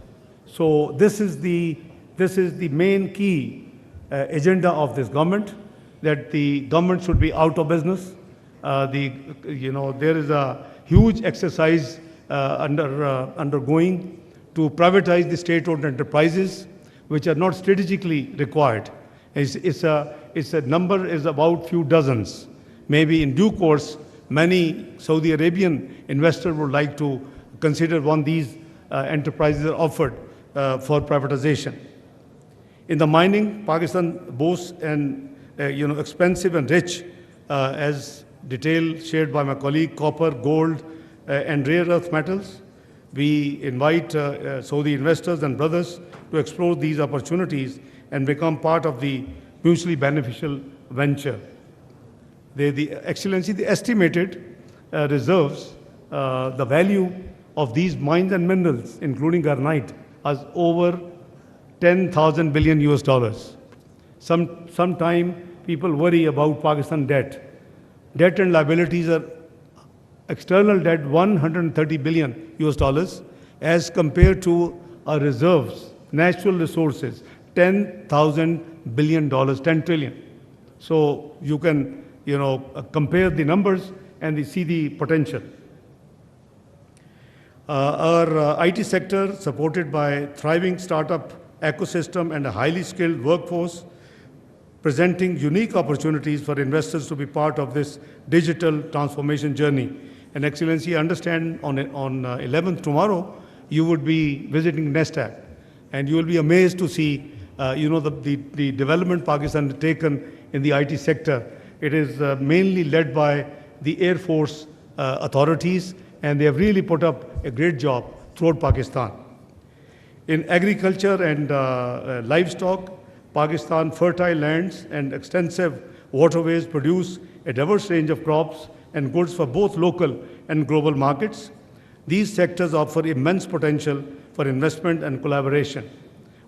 So this is the main key agenda of this government, that the government should be out of business. There is a huge exercise undergoing to privatize the state-owned enterprises which are not strategically required. It's a number is about few dozens. Maybe in due course, many Saudi Arabian investors would like to consider one of these enterprises are offered for privatization. In the mining, Pakistan boasts an expensive and rich, as detail shared by my colleague, copper, gold, and rare earth metals. We invite Saudi investors and brothers to explore these opportunities and become part of the mutually beneficial venture. Excellency, the estimated reserves, the value of these mines and minerals, including garnite, is over 10,000 billion US dollars. Sometime people worry about Pakistan debt. Debt and liabilities are external debt 130 billion US dollars as compared to our reserves, natural resources, 10,000 billion dollars, 10 trillion. So you can, compare the numbers and see the potential. Our IT sector, supported by thriving startup ecosystem and a highly skilled workforce, presenting unique opportunities for investors to be part of this digital transformation journey. And Excellency, I understand on 11th tomorrow, you would be visiting NESTAC, and you will be amazed to see, the development Pakistan has taken in the IT sector. It is mainly led by the Air Force authorities, and they have really put up a great job throughout Pakistan. In agriculture and livestock, Pakistan fertile lands and extensive waterways produce a diverse range of crops and goods for both local and global markets. These sectors offer immense potential for investment and collaboration.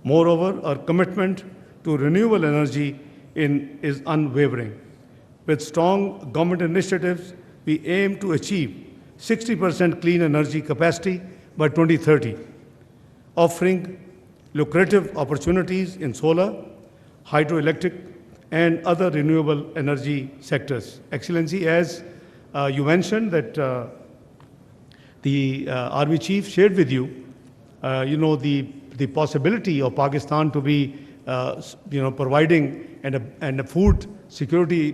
Moreover, our commitment to renewable energy is unwavering. With strong government initiatives, we aim to achieve 60% clean energy capacity by 2030, offering lucrative opportunities in solar, hydroelectric, and other renewable energy sectors. Excellency, as you mentioned that the Army Chief shared with you, the possibility of Pakistan to be, providing and a food security,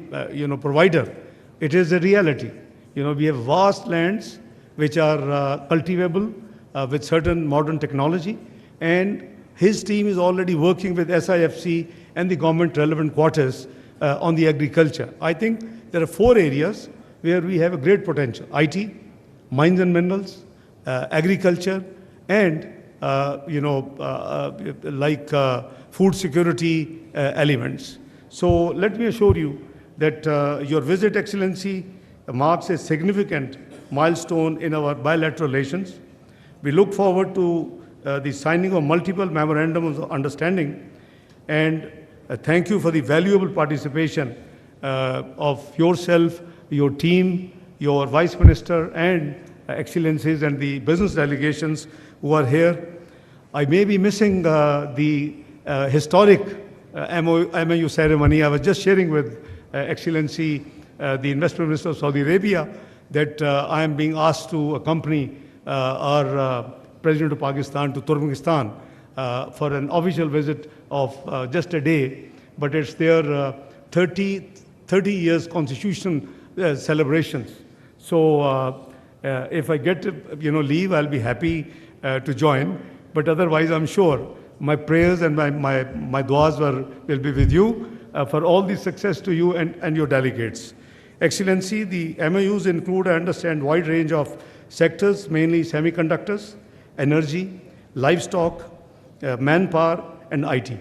provider. It is a reality. We have vast lands which are cultivable with certain modern technology, and his team is already working with SIFC and the government relevant quarters on the agriculture. I think there are 4 areas where we have a great potential: IT, mines and minerals, agriculture, and food security elements. So let me assure you that your visit, Excellency, marks a significant milestone in our bilateral relations. We look forward to the signing of multiple memorandums of understanding, and thank you for the valuable participation of yourself, your team, your Vice Minister, and Excellencies and the business delegations who are here. I may be missing the historic MOU ceremony. I was just sharing with Excellency, the Investment Minister of Saudi Arabia, that I am being asked to accompany our President of Pakistan to Turkmenistan for an official visit of just a day, but it's their 30 years constitution celebrations. So if I get leave, I'll be happy to join. But otherwise, I'm sure my prayers and my duas will be with you for all the success to you and your delegates. Excellency, the MOUs include, I understand, wide range of sectors, mainly semiconductors, energy, livestock, manpower, and IT.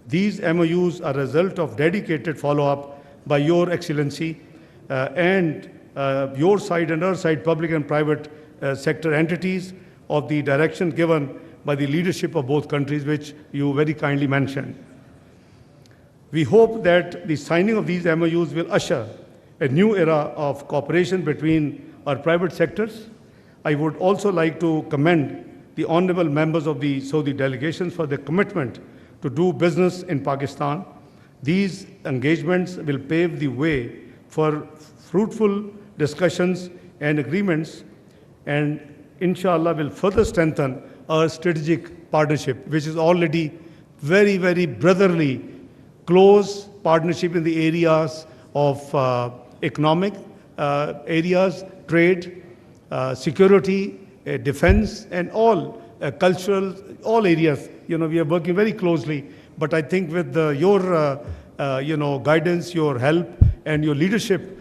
These MOUs are a result of dedicated follow-up by your Excellency and your side and our side, public and private sector entities, of the direction given by the leadership of both countries, which you very kindly mentioned. We hope that the signing of these MOUs will usher a new era of cooperation between our private sectors. I would also like to commend the honorable members of the Saudi delegations for their commitment to do business in Pakistan. These engagements will pave the way for fruitful discussions and agreements, and inshallah will further strengthen our strategic partnership, which is already very, very brotherly, close partnership in the areas of economic areas, trade, security, defense, and all cultural, all areas. We are working very closely. But I think with your guidance, your help, and your leadership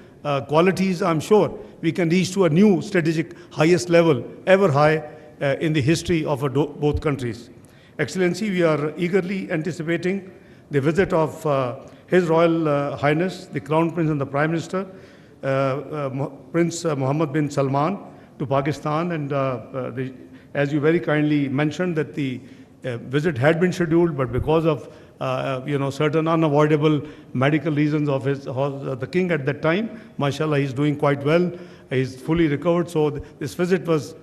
qualities, I'm sure we can reach to a new strategic highest level, ever high in the history of both countries. Excellency, we are eagerly anticipating the visit of His Royal Highness, the Crown Prince and the Prime Minister, Prince Mohammed bin Salman, to Pakistan. And as you very kindly mentioned, that the visit had been scheduled, but because of certain unavoidable medical reasons of the king at that time, mashallah, he's doing quite well. He's fully recovered. So this visit was,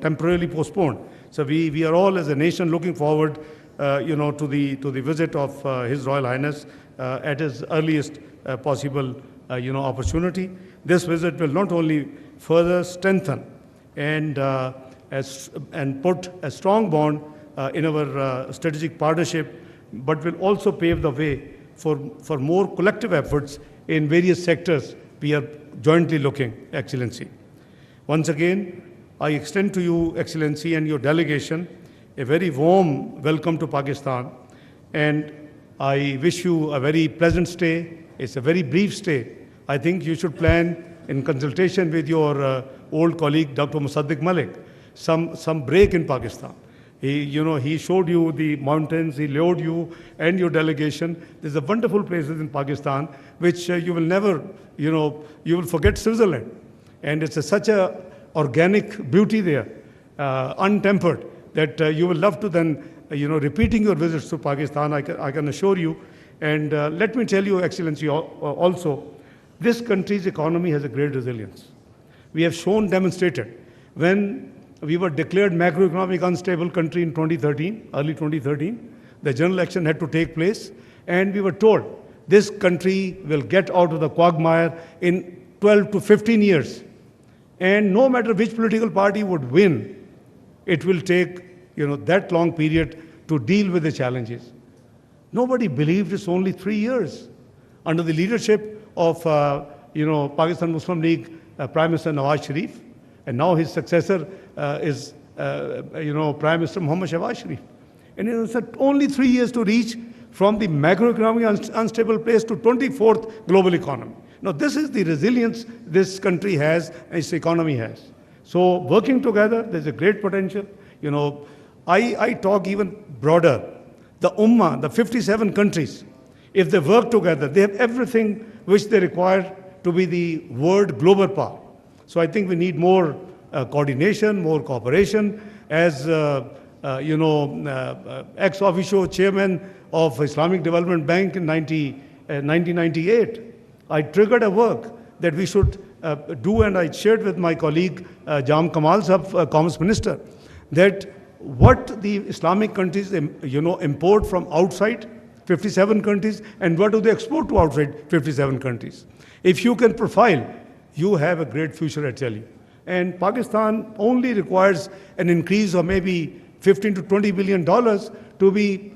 temporarily postponed. So we are all as a nation looking forward, to the visit of His Royal Highness at his earliest possible, opportunity. This visit will not only further strengthen and put a strong bond in our strategic partnership, but will also pave the way for more collective efforts in various sectors we are jointly looking, Excellency. Once again, I extend to you, Excellency, and your delegation a very warm welcome to Pakistan, and I wish you a very pleasant stay. It's a very brief stay. I think you should plan, in consultation with your old colleague, Dr. Musaddiq Malik, some break in Pakistan. He showed you the mountains, he lured you and your delegation. There's a wonderful places in Pakistan, which you will never, you will forget Switzerland. And it's such a organic beauty there, untempered, that you will love to then, repeating your visits to Pakistan, I can assure you. And let me tell you, Excellency, also, this country's economy has a great resilience. We have demonstrated, when we were declared macroeconomic unstable country in 2013, early 2013. The general election had to take place, and we were told this country will get out of the quagmire in 12 to 15 years. And no matter which political party would win, it will take that long period to deal with the challenges. Nobody believed it's only 3 years. Under the leadership of Pakistan Muslim League Prime Minister Nawaz Sharif, and now his successor is, Prime Minister Muhammad Shahbaz Sharif. And it's only 3 years to reach from the macroeconomic unstable place to 24th global economy. Now, this is the resilience this country has and its economy has. So, working together, there's a great potential. I talk even broader. The Ummah, the 57 countries, if they work together, they have everything which they require to be the world global power. So I think we need more coordination, more cooperation. As ex officio chairman of Islamic Development Bank in 1998, I triggered a work that we should do, and I shared with my colleague Jam Kamal Sahab, Commerce Minister, that what the Islamic countries import from outside 57 countries, and what do they export to outside 57 countries. If you can profile, you have a great future, I tell you. And Pakistan only requires an increase of maybe $15 to $20 billion to be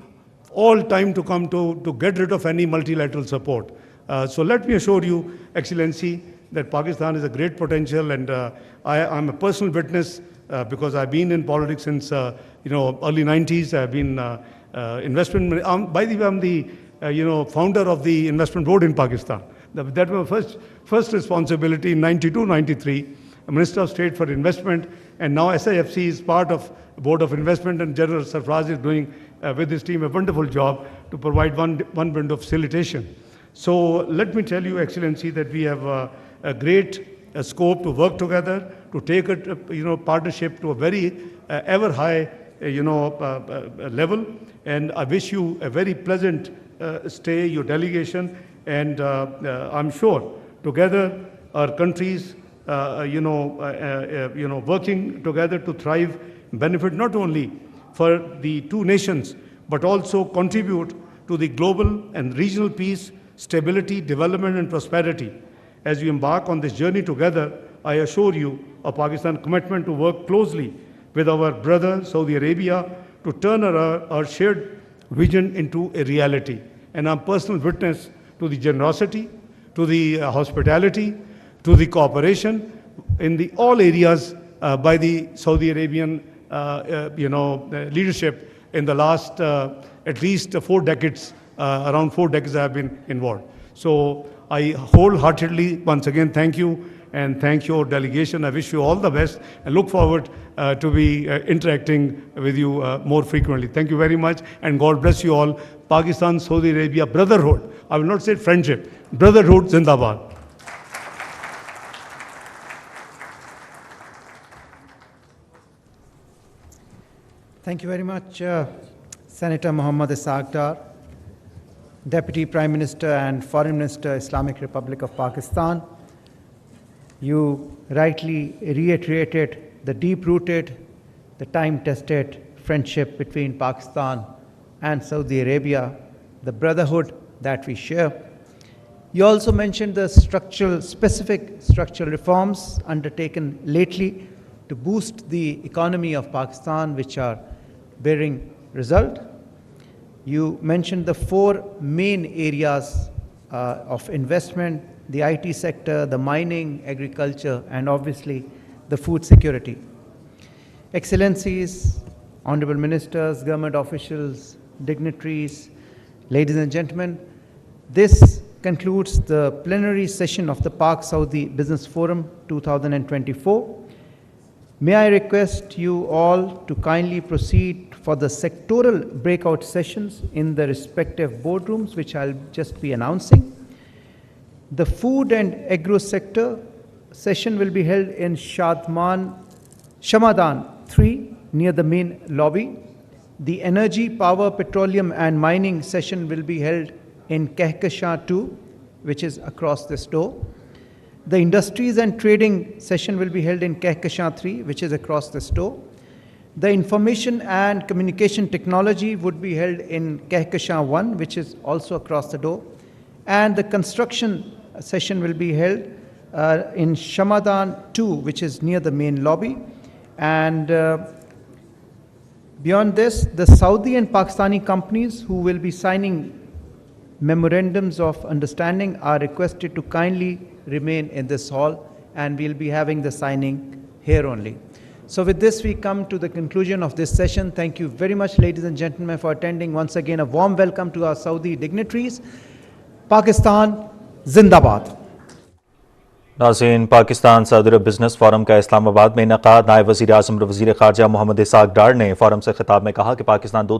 all time to come to get rid of any multilateral support. So let me assure you, Excellency, that Pakistan is a great potential, and I'm a personal witness because I've been in politics since early 90s. I've been investment. By the way, I'm the founder of the investment board in Pakistan. That was my first responsibility in 92, 93. Minister of State for Investment, and now SIFC is part of Board of Investment, and General Sarfraz is doing with his team a wonderful job to provide one bit of facilitation. So let me tell you, Excellency, that we have a great scope to work together, to take a partnership to a very ever high level, and I wish you a very pleasant stay, your delegation, and I'm sure together our countries working together to thrive, benefit not only for the two nations, but also contribute to the global and regional peace, stability, development, and prosperity. As we embark on this journey together, I assure you of Pakistan's commitment to work closely with our brother Saudi Arabia to turn our shared vision into a reality. And I'm personal witness to the generosity, to the hospitality, to the cooperation in the all areas by the Saudi Arabian leadership in the last at least 4 decades, around 4 decades I have been involved. So I wholeheartedly once again thank you and thank your delegation. I wish you all the best and look forward to be interacting with you more frequently. Thank you very much and God bless you all. Pakistan, Saudi Arabia, brotherhood. I will not say friendship. Brotherhood, Zindabad. Thank you very much, Senator Muhammad Ishaq Dar, Deputy Prime Minister and Foreign Minister, Islamic Republic of Pakistan. You rightly reiterated the deep-rooted, the time-tested friendship between Pakistan and Saudi Arabia, the brotherhood that we share. You also mentioned the specific structural reforms undertaken lately to boost the economy of Pakistan, which are bearing result. You mentioned the 4 main areas of investment: the IT sector, the mining, agriculture, and obviously the food security. Excellencies, honorable ministers, government officials, dignitaries, ladies and gentlemen, this concludes the plenary session of the Pak Saudi Business Forum 2024. May I request you all to kindly proceed for the sectoral breakout sessions in the respective boardrooms, which I'll just be announcing. The food and agro sector session will be held in Shamadan 3 near the main lobby. The energy, power, petroleum and mining session will be held in Kehkashan 2, which is across this door. The industries and trading session will be held in Kehkashan 3, which is across this door. The information and communication technology would be held in Kehkashan 1, which is also across the door. And the construction session will be held in Shamadan 2, which is near the main lobby. And beyond this, the Saudi and Pakistani companies who will be signing memorandums of understanding are requested to kindly remain in this hall, and we'll be having the signing here only. So with this, we come to the conclusion of this session. Thank you very much, ladies and gentlemen, for attending. Once again, a warm welcome to our Saudi dignitaries. Pakistan, Zindabad. नाज़रीन, पाकिस्तान सदर business forum का इस्लामाबाद में इनेकाद। नायब वज़ीर आज़म और वज़ीर ख़ारजा Mohammad Isaac डार ने forum से खिताब में कहा कि पाकिस्तान 2